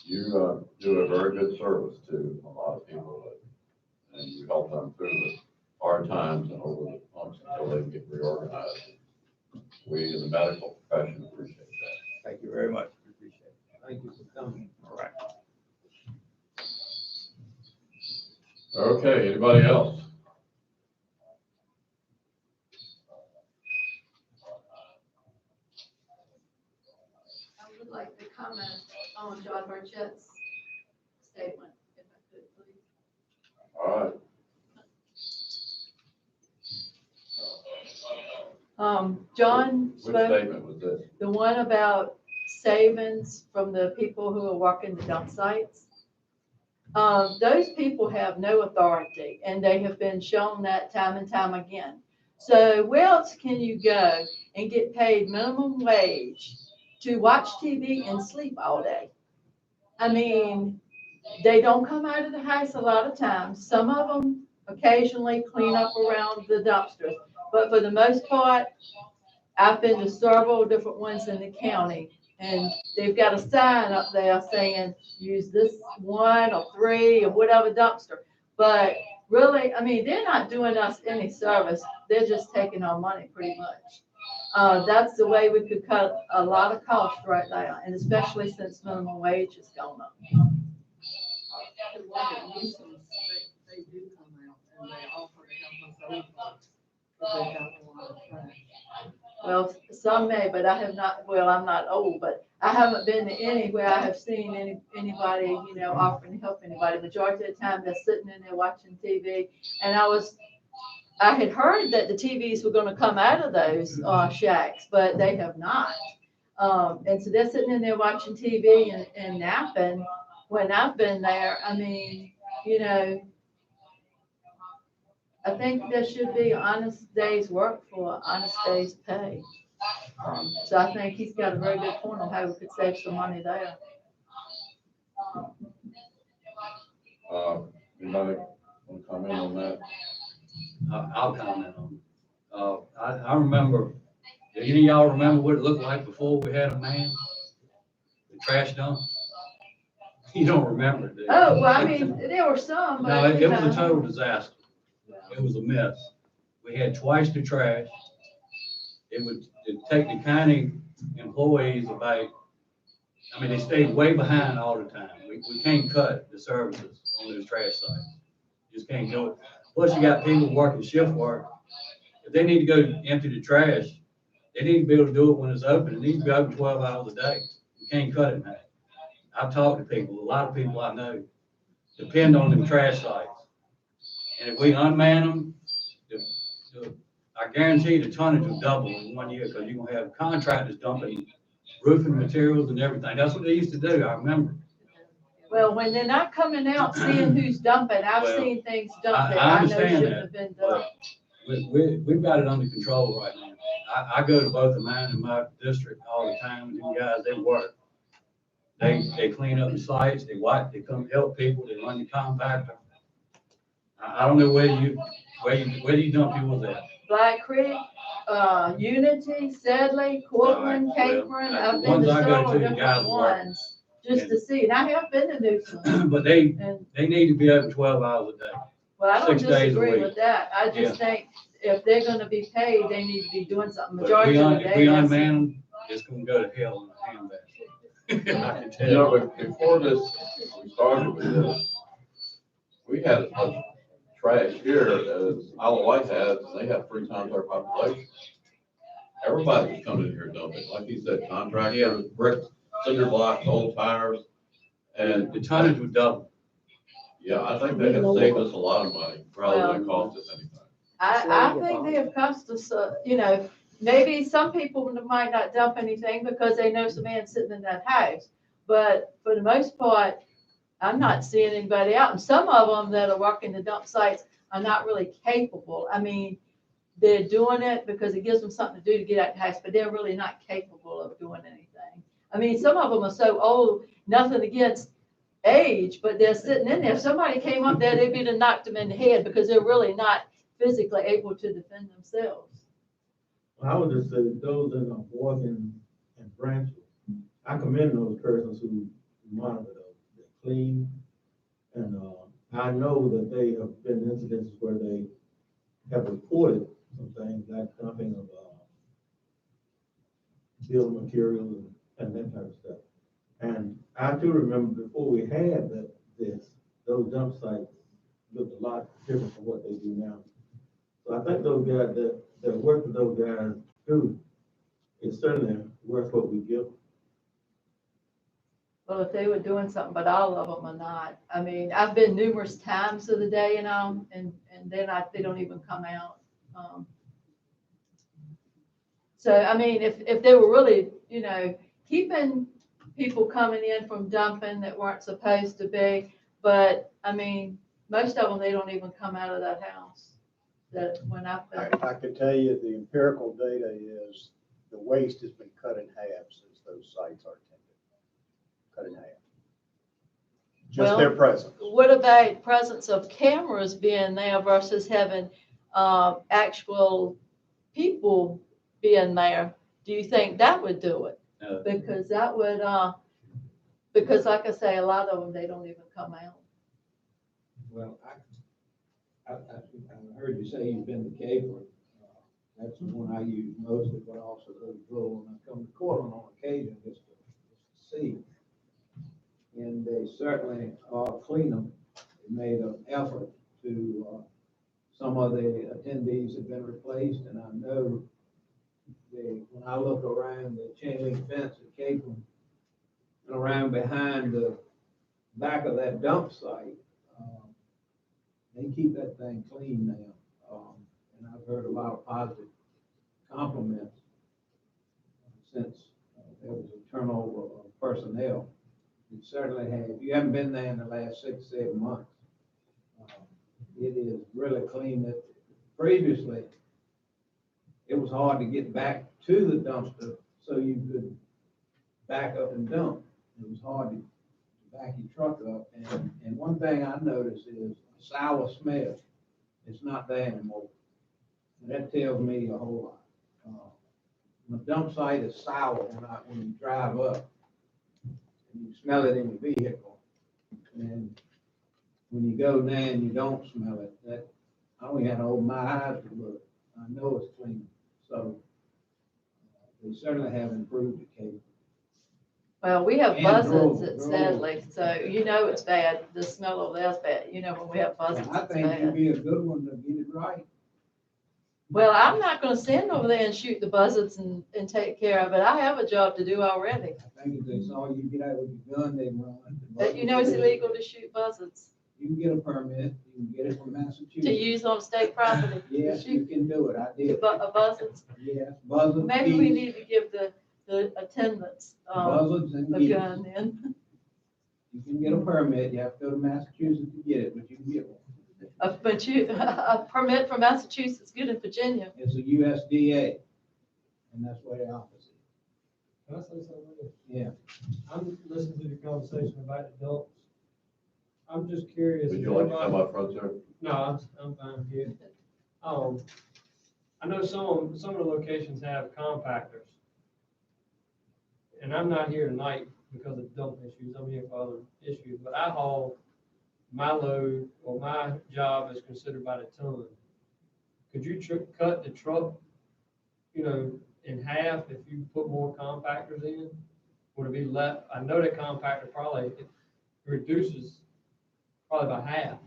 You do a very good service to a lot of people, and you help them through the hard times and over the humps until they get reorganized. We in the medical profession appreciate that. Thank you very much. We appreciate it. Thank you for coming. All right. Okay, anybody else? I would like to comment on John Burchett's statement, if I could, please. All right. John Which spoke, statement was this? the one about savings from the people who are working the dump sites. Those people have no authority, and they have been shown that time and time again. So where else can you go and get paid minimum wage to watch TV and sleep all day? I mean, they don't come out of the house a lot of times. Some of them occasionally clean up around the dumpsters, but for the most part, I've been to several different ones in the county, and they've got a sign up there saying, use this 1 or 3 or whatever dumpster. But really, I mean, they're not doing us any service. They're just taking our money pretty much. That's the way we could cut a lot of costs right there, and especially since minimum wage has gone up. The one at Newsom's, they do come out and they offer to help us old folks, because they got a lot of trash. Well, some may, but I have not, well, I'm not old, but I haven't been to any where I have seen anybody, you know, offering to help anybody. Majority of the time, they're sitting in there watching TV. And I had heard that the TVs were gonna come out of those shacks, but they have not. And so they're sitting in there watching TV and napping. When I've been there, I mean, you know, I think there should be honest days work for honest days pay. So I think he's got a very good point on how we could save some money there. Anybody want to comment on that? I'll comment on it. I remember, do any of y'all remember what it looked like before we had a man? The trash dump? You don't remember, do you? Oh, well, I mean, there were some, No, but. it was a total disaster. It was a mess. We had twice the trash. It'd take the county employees about, I mean, they stayed way behind all the time. We can't cut the services on those trash sites. Just can't do it. Plus you got people working shift work. If they need to go empty the trash, they need to be able to do it when it's open. It needs to be open 12 hours a day. You can't cut it now. I've talked to people, a lot of people I know depend on them trash sites. And if we unman them, I guarantee the tonnage will double in 1 year, because you're gonna have contractors dumping roofing materials and everything. That's what they used to do, I remember. Well, when they're not coming out seeing who's dumping, I've Well, seen things dumped that I I know understand shouldn't that, have been but dumped. we've got it under control right now. I go to both of mine in my district all the time, and them guys, they work. They clean up the sites, they come help people, they run the compactor. I don't know where you dump yours at. Black Creek, Unity, Sedley, Cortland, Capron, the I've been ones to I go several to, the guys different work. ones, just to see, and I have been to Newsom. But they And, need to be open 12 hours a day. well, I don't 6 days a disagree week. with that, I just think if they're gonna be paid, they need to be doing something, But majority of the if we day. unman that's- them, it's gonna go to hell in a handbasket. I can tell You know, you. but before this, we started with this, we had as much trash here as Isle of Wight has, and they have 3 times our population. Everybody was coming in here dumping, like you said, contractors, bricks, cinder blocks, old tires. And The tonnage would double. yeah, I think they have saved us a lot of money rather than cost us anything. I think they have cost us, you know, maybe some people might not dump anything because they know some man sitting in that house. But for the most part, I'm not seeing anybody out. And some of them that are working the dump sites are not really capable. I mean, they're doing it because it gives them something to do to get out the house, but they're really not capable of doing anything. I mean, some of them are so old, nothing against age, but they're sitting in there. If somebody came up there, they'd be to knock them in the head because they're really not physically able to defend themselves. I would just say those in Boykin and Branch, I commend those persons who monitor those. They're clean, and I know that they have been incidences where they have reported some things like dumping of building materials and that type of stuff. And I do remember before we had those dump sites looked a lot different from what they do now. So I think those guys that work with those guys do, it's certainly worth what we give. Well, if they were doing something, but all of them are not. I mean, I've been numerous times of the day, and then they don't even come out. So, I mean, if they were really, keeping people coming in from dumping that weren't supposed to be, but I mean, most of them, they don't even come out of that house. That when I've been. I can tell you the empirical data is the waste has been cut in half since those sites are attended. Cut in half. Just their presence. What about presence of cameras being there versus having actual people being there? Do you think that would do it? No. Because that would, because like I say, a lot of them, they don't even come out. Well, I heard you say you've been to Capron. That's the one I use mostly, but also go to Grove when I come to Cortland on occasion just to see. And they certainly clean them. They made an effort to, some of the attendees have been replaced, and I know when I look around the chain link fence at Capron and around behind the back of that dump site, they keep that thing clean now. And I've heard a lot of positive compliments since there was a turnover of personnel. You certainly have. If you haven't been there in the last 6, 7 months, it is really clean. That previously, it was hard to get back to the dumpster so you could back up and dump. It was hard to back your truck up. And one thing I noticed is a sour smell. It's not there anymore. And that tells me a whole lot. The dump site is sour when you drive up. And you smell it in your vehicle. And when you go there and you don't smell it, I only had to open my eyes to look. I know it's clean. So they certainly have improved the case. Well, we have And buzzards Grove. sadly, so it's bad. The smell over there's bad. When we have buzzards, I it's think you'd bad. be a good one to get it right. Well, I'm not gonna stand over there and shoot the buzzards and take care of it. I have a job to do already. I think if they saw you get out with your gun, they'd run. But it's illegal to shoot buzzards, You can get a permit, you can get it from to Massachusetts. use on state property. Yes, you can do it, I did. Buzzards. Yes, buzzards. Maybe we geese, need to give the attendants, Buzzards and a geese. gun then. You can get a permit, you have to go to Massachusetts to get it, but you can get one. A permit from Massachusetts, is good in Virginia. It's a USDA, and that's where the office is. Can I say something? Yeah. I'm listening to the conversation about the dumps. I'm just curious. Would you like to come up front, sir? No, I'm fine here. I know some of the locations have compactors. And I'm not here tonight because of dump issues. I'm here for other issues, but I haul my load or my job is considered by the ton. Could you cut the truck, in half if you put more compactors in? Would it be less? I know that compactor probably it reduces probably by half.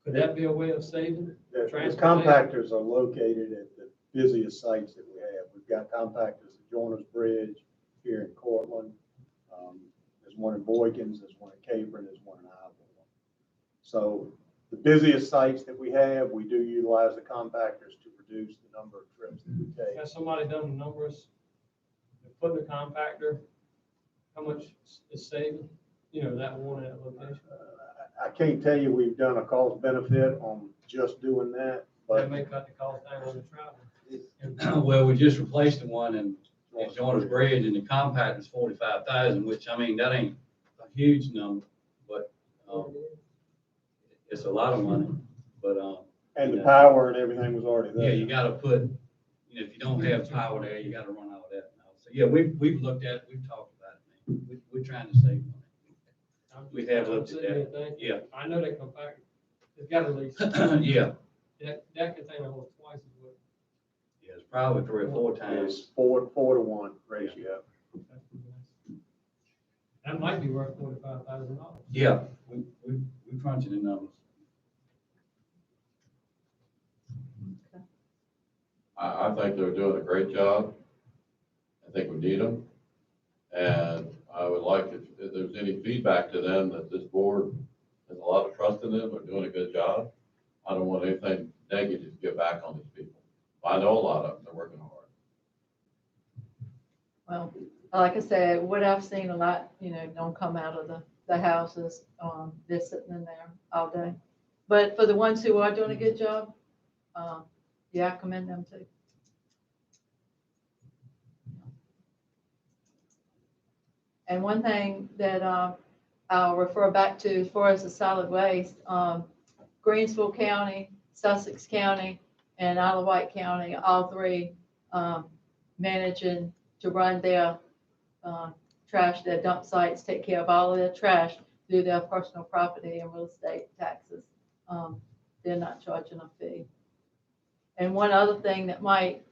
Could that be a way of saving? The Transportation. compactors are located at the busiest sites that we have. We've got compactors at Joiner's Bridge here in Cortland. There's one in Boykins, there's one in Capron, there's one in Iowa. So the busiest sites that we have, we do utilize the compactors to reduce the number of trips that we take. Has somebody done the numbers? Putting a compactor, how much is saving, that one at location? I can't tell you we've done a cost benefit on just doing that, That but may cut the cost down on the travel. Well, we just replaced the one in Joiner's Bridge, and the compact is 45,000, which, I mean, that ain't a huge number, but, it's a lot of money, but, and the yeah. power and everything was already Yeah, there. you gotta put, if you don't have power there, you gotta run all that now. So, yeah, we've looked at it, we've talked about it, man. We're trying to save money. We have looked at that. Yeah. I know that compactor, it's got at least, Yeah, that container holds twice as much. yeah, it's probably 3 or 4 times. It's 4-to-1 ratio. That might be worth $45,000. Yeah, we crunching the numbers. I think they're doing a great job. I think we need them. And I would like, if there's any feedback to them, that this board has a lot of trust in them, they're doing a good job. I don't want anything negative to get back on these people. I know a lot of them, they're working hard. Well, like I said, what I've seen a lot, don't come out of the houses, they're sitting in there all day. But for the ones who are doing a good job, yeah, I commend them too. And one thing that I'll refer back to as far as the solid waste, Greensville County, Sussex County, and Isle of Wight County, all three managing to run their trash, their dump sites, take care of all of their trash through their personal property and real estate taxes. They're not charging a fee. And one other thing that might,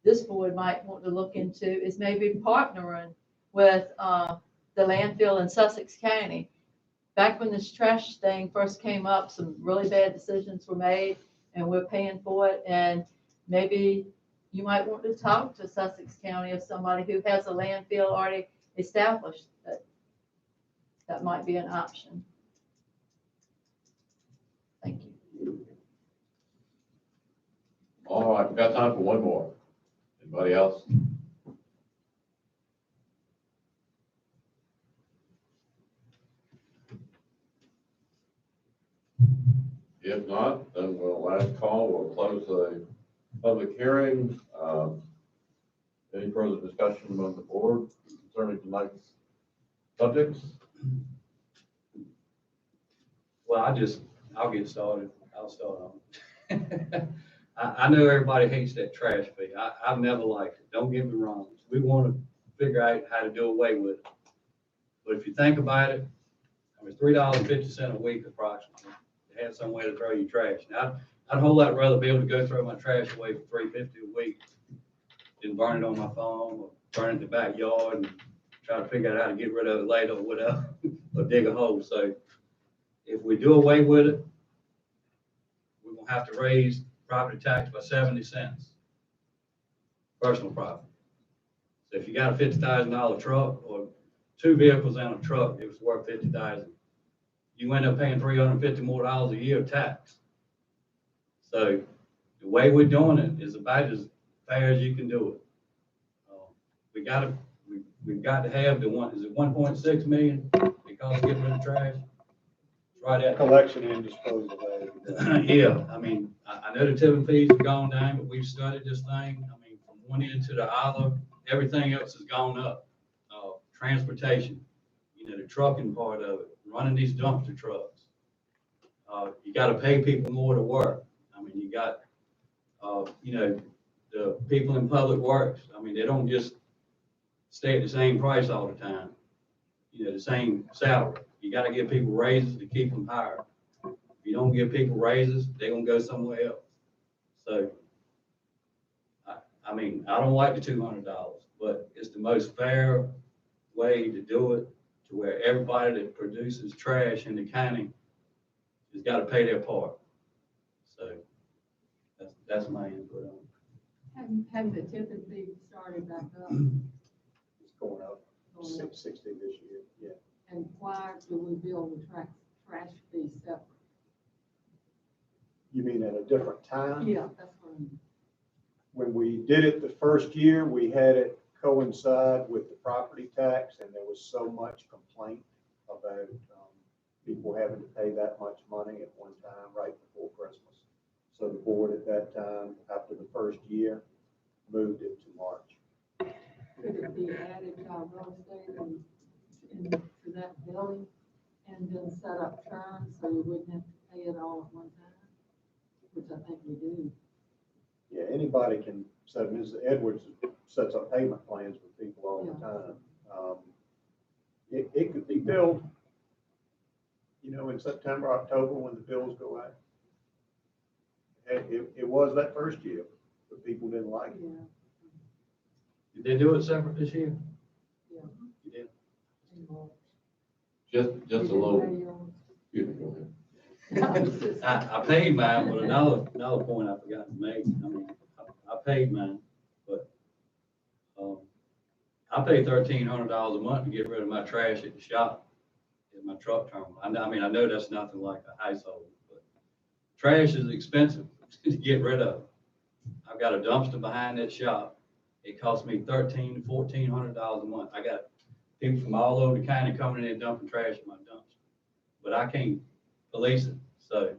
this board might want to look into is maybe partnering with the landfill in Sussex County. Back when this trash thing first came up, some really bad decisions were made and we're paying for it. And maybe you might want to talk to Sussex County or somebody who has a landfill already established. That might be an option. Thank you. All right, we've got time for one more. Anybody else? If not, then we'll last call, we'll close the public hearing. Any further discussion among the board concerning tonight's subjects? Well, I'll get started. I'll start on. I know everybody hates that trash fee. I've never liked it. Don't get me wrong. We want to figure out how to do away with it. But if you think about it, I mean, $3.50 a week approximately to have some way to throw your trash. Now, I'd a whole lot rather be able to go throw my trash away for $3.50 a week than burn it on my phone or burn it in the backyard and try to figure out how to get rid of it later or whatever, or dig a hole. So if we do away with it, we're gonna have to raise property tax by 70 cents. Personal property. So if you got a $50,000 truck or 2 vehicles and a truck, it was worth $50,000. You end up paying $350 more a year of tax. So the way we're doing it is about as fair as you can do it. We've got to have the one, is it 1.6 million because getting rid of trash? It's right at Collection and disposal value. yeah, I mean, I know the tipping fees have gone down, but we've studied this thing. I mean, from one end to the other, everything else has gone up. Transportation, the trucking part of it, running these dumpster trucks. You got to pay people more to work. I mean, you got, the people in public works. I mean, they don't just stay at the same price all the time. The same salary. You got to give people raises to keep them hired. If you don't give people raises, they're going to go somewhere else. So, I mean, I don't like the $200, but it's the most fair way to do it, to where everybody that produces trash in the county has got to pay their part. So that's my input on it. Have the tipping fee started back up? It's going up 60 this year, yeah. And why do we bill the trash fee separate? You mean at a different time? Yeah, that's what I mean. When we did it the first year, we had it coincide with the property tax, and there was so much complaint about people having to pay that much money at one time right before Christmas. So the board at that time, after the first year, moved it to March. Could it be added to our real estate and to that building and then set up terms so you wouldn't have to pay it all at one time? Which I think we do. Yeah, anybody can, so Ms. Edwards sets up payment plans with people all the time. It could be billed, in September, October, when the bills go out. It was that first year, but people didn't like it. Yeah. Did they do it separate this year? Yeah. You did? Just a little, excuse me, go ahead. I paid mine, but another point I forgot to make, I mean, I paid mine, but, I pay $1,300 a month to get rid of my trash at the shop, at my truck terminal. I know that's nothing like a household, but trash is expensive to get rid of. I've got a dumpster behind that shop. It costs me $1,300 to $1,400 a month. I got people from all over the county coming in and dumping trash in my dumpster, but I can't police it. So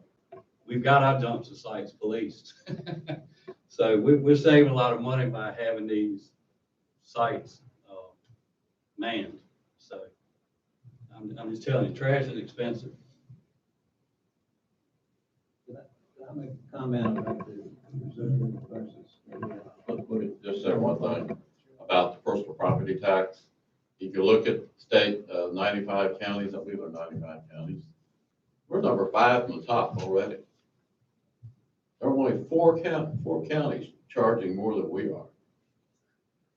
we've got our dumpster sites policed. So we're saving a lot of money by having these sites manned. So I'm just telling you, trash is expensive. Can I make a comment about the reserve versus? Let me just say one thing about the personal property tax. If you look at state, 95 counties, I believe there are 95 counties, we're number 5 from the top already. There are only four counties charging more than we are.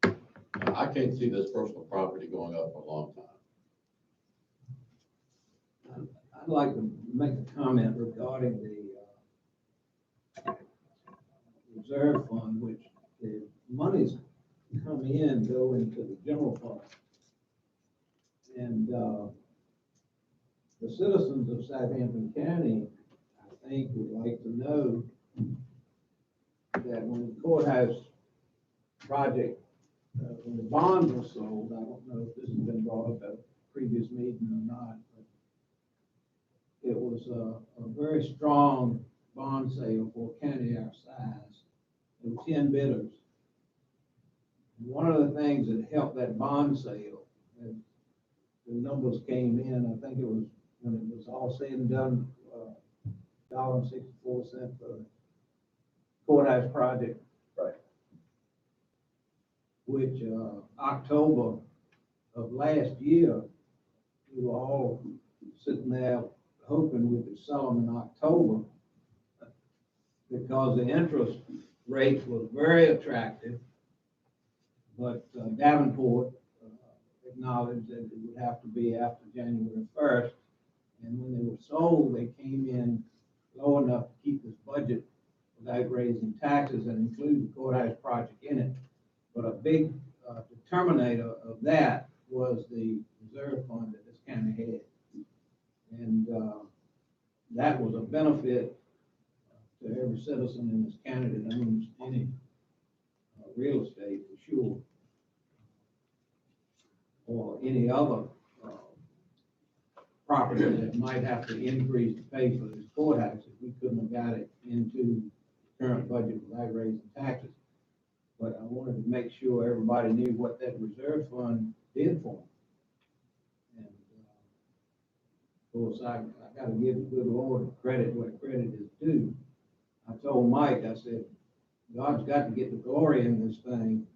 Now, I can't see this personal property going up for a long time. I'd like to make a comment regarding the reserve fund, which the monies come in, go into the general fund. And the citizens of Southampton County, I think, would like to know that when the courthouse project, when the bond was sold, I don't know if this has been brought up at a previous meeting or not, but it was a very strong bond sale for a county our size. There were 10 bidders. One of the things that helped that bond sale, and the numbers came in, I think it was, when it was all said and done, $1.64 for the courthouse project. Right. Which, October of last year, we were all sitting there hoping we could sell them in October because the interest rates were very attractive. But Davenport acknowledged that it would have to be after January 1st. And when they were sold, they came in low enough to keep this budget without raising taxes and include the courthouse project in it. But a big determinator of that was the reserve fund that this county had. And that was a benefit to every citizen in this county that owns any real estate, for sure, or any other property that might have to increase to pay for this courthouse if we couldn't have got it into the current budget without raising taxes. But I wanted to make sure everybody knew what that reserve fund did for them. And of course, I got to give the good Lord credit where credit is due. I told Mike, I said, God's got to get the glory in this thing,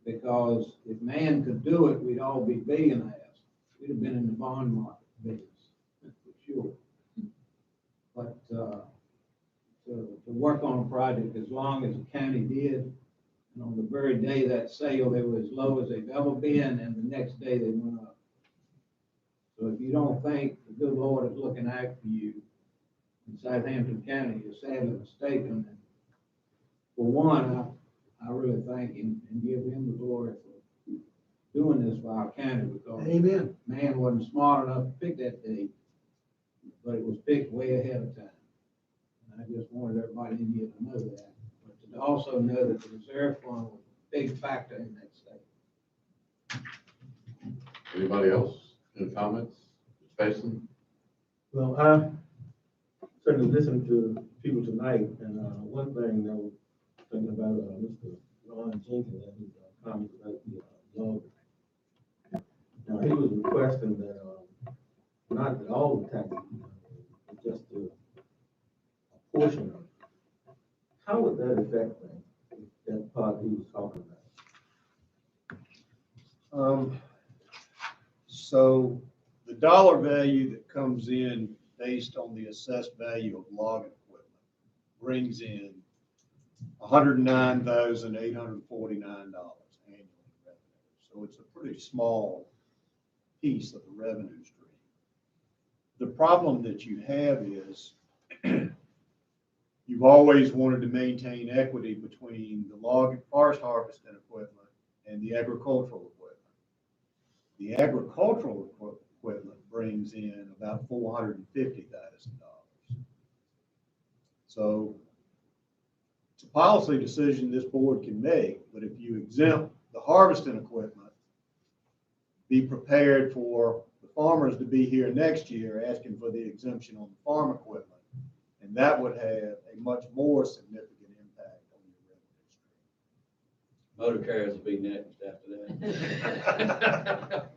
because if man could do it, we'd all be billionaires. We'd have been in the bond market business, for sure. But to work on a project as long as the county did, and on the very day that sale, they were as low as they've ever been, and the next day they went up. So if you don't think the good Lord is looking out for you in Southampton County, you're sadly mistaken. And for one, I really thank him and give him the glory for doing this for our county, because Amen. man wasn't smart enough to pick that date, but it was picked way ahead of time. And I just wanted everybody in here to know that, but to also know that the reserve fund was a big factor in that study. Anybody else? Any comments? Jason? Well, I certainly listened to people tonight, and one thing I was thinking about Mr. Ron Jenkins and his comments about the log. Now, he was requesting that not that all the taxes, but just a portion of it. How would that affect things, that part he was talking about? So the dollar value that comes in based on the assessed value of logging equipment brings in $109,849 annually revenue. So it's a pretty small piece of the revenue stream. The problem that you have is you've always wanted to maintain equity between the log forest harvesting equipment and the agricultural equipment. The agricultural equipment brings in about $450,000. So it's a policy decision this board can make, but if you exempt the harvesting equipment, be prepared for the farmers to be here next year asking for the exemption on the farm equipment. And that would have a much more significant impact on your revenue stream. Motor carriers will be next after that.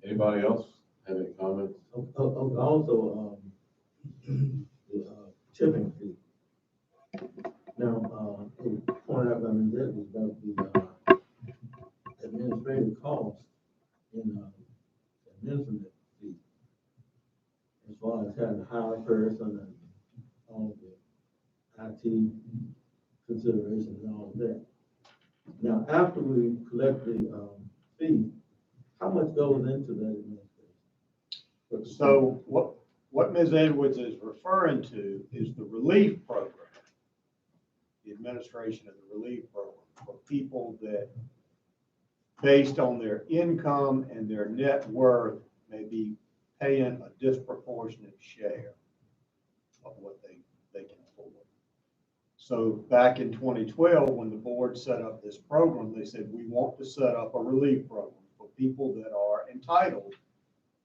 Anybody else have any comments? Also, the tipping fee. Now, it was pointed out by Ms. Edwards about the administrative costs in administrative fee, as far as having to hire a person and all the IT considerations and all of that. Now, after we collect the fee, how much goes into that administration? So what Ms. Edwards is referring to is the relief program, the administration of the relief program for people that, based on their income and their net worth, may be paying a disproportionate share of what they can afford. So back in 2012, when the board set up this program, they said, we want to set up a relief program for people that are entitled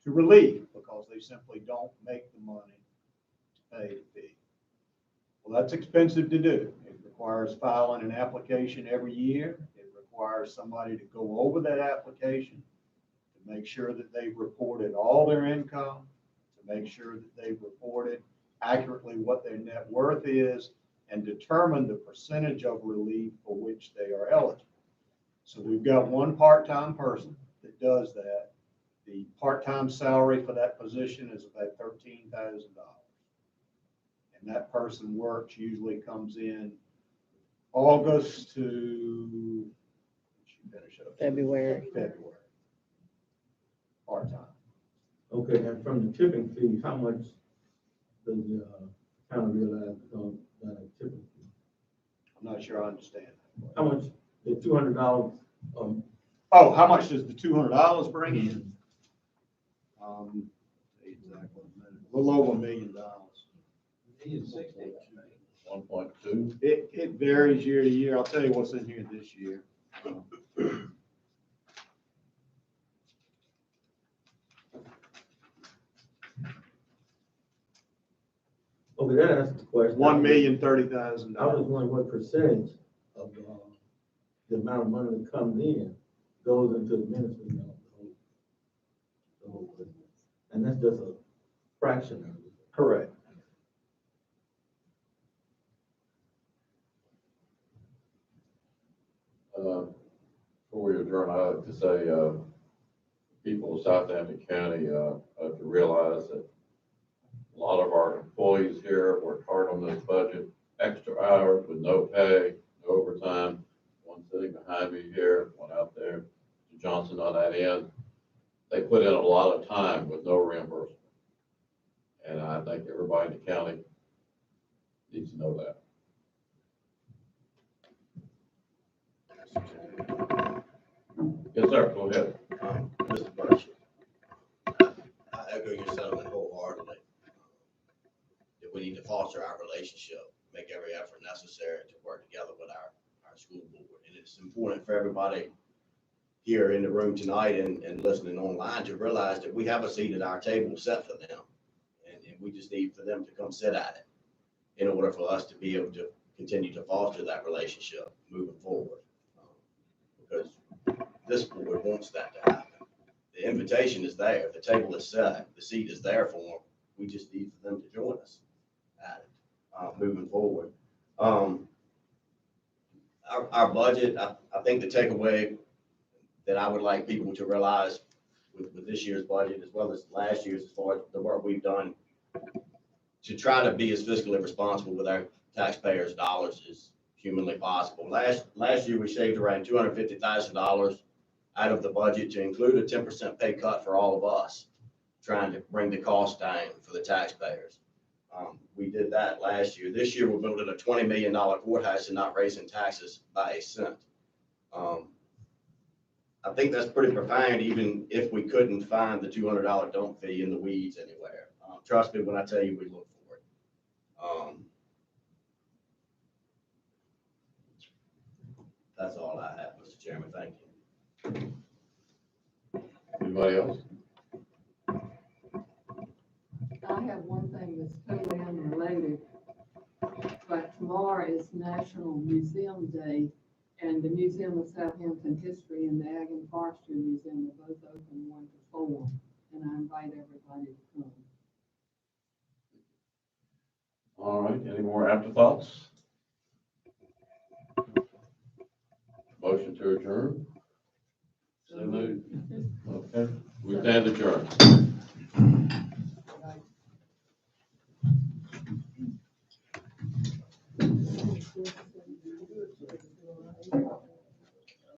to relief because they simply don't make the money to pay the fee. Well, that's expensive to do. It requires filing an application every year. It requires somebody to go over that application, to make sure that they've reported all their income, to make sure that they've reported accurately what their net worth is, and determine the percentage of relief for which they are eligible. So we've got one part-time person that does that. The part-time salary for that position is about $13,000. And that person works, usually comes in August to February. Part-time. Okay, and from the tipping fee, how much does the town realize from that tipping fee? I'm not sure I understand that. How much, the $200? Oh, how much does the $200 bring in? Exactly. A little over $1 million. 1.2. It varies year to year. I'll tell you what's in here this year. Okay, that answers the question. $1,030,000. I was wondering what percentage of the amount of money that comes in goes into administering the whole thing. And that's just a fraction of it. Correct. Before we adjourn, I'd like to say, people of Southampton County, have to realize that a lot of our employees here worked hard on this budget, extra hours with no pay, no overtime. One sitting behind me here, one out there, to Johnson on that end. They put in a lot of time with no reimbursement. And I think everybody in the county needs to know that. Yes, sir, go ahead. Mr. Burchett, I echo your sentiment wholeheartedly. need to foster our relationship, make every effort necessary to work together with our school board. And it's important for everybody here in the room tonight and listening online to realize that we have a seat at our table set for them. And we just need for them to come sit at it in order for us to be able to continue to foster that relationship moving forward. Because this board wants that to happen. The invitation is there, the table is set, the seat is there for them. We just need for them to join us at it, moving forward. Our budget, I think the takeaway that I would like people to realize with this year's budget, as well as last year's, as far as the work we've done to try to be as fiscally responsible with our taxpayers' dollars as humanly possible. Last year, we saved around $250,000 out of the budget to include a 10% pay cut for all of us, trying to bring the cost down for the taxpayers. We did that last year. This year, we're building a $20 million courthouse and not raising taxes by a cent. I think that's pretty profound, even if we couldn't find the $200 dump fee in the weeds anywhere. Trust me when I tell you we look for it. That's all I have, Mr. Chairman. Thank you. Anybody else? I have one thing that's totally unrelated, but tomorrow is National Museum Day, and the Museum of Southampton History and the Ag and Forestry Museum are both open 1 to 4, and I invite everybody to come. All right, any more afterthoughts? Motion to adjourn? So moved. Okay, we stand adjourned.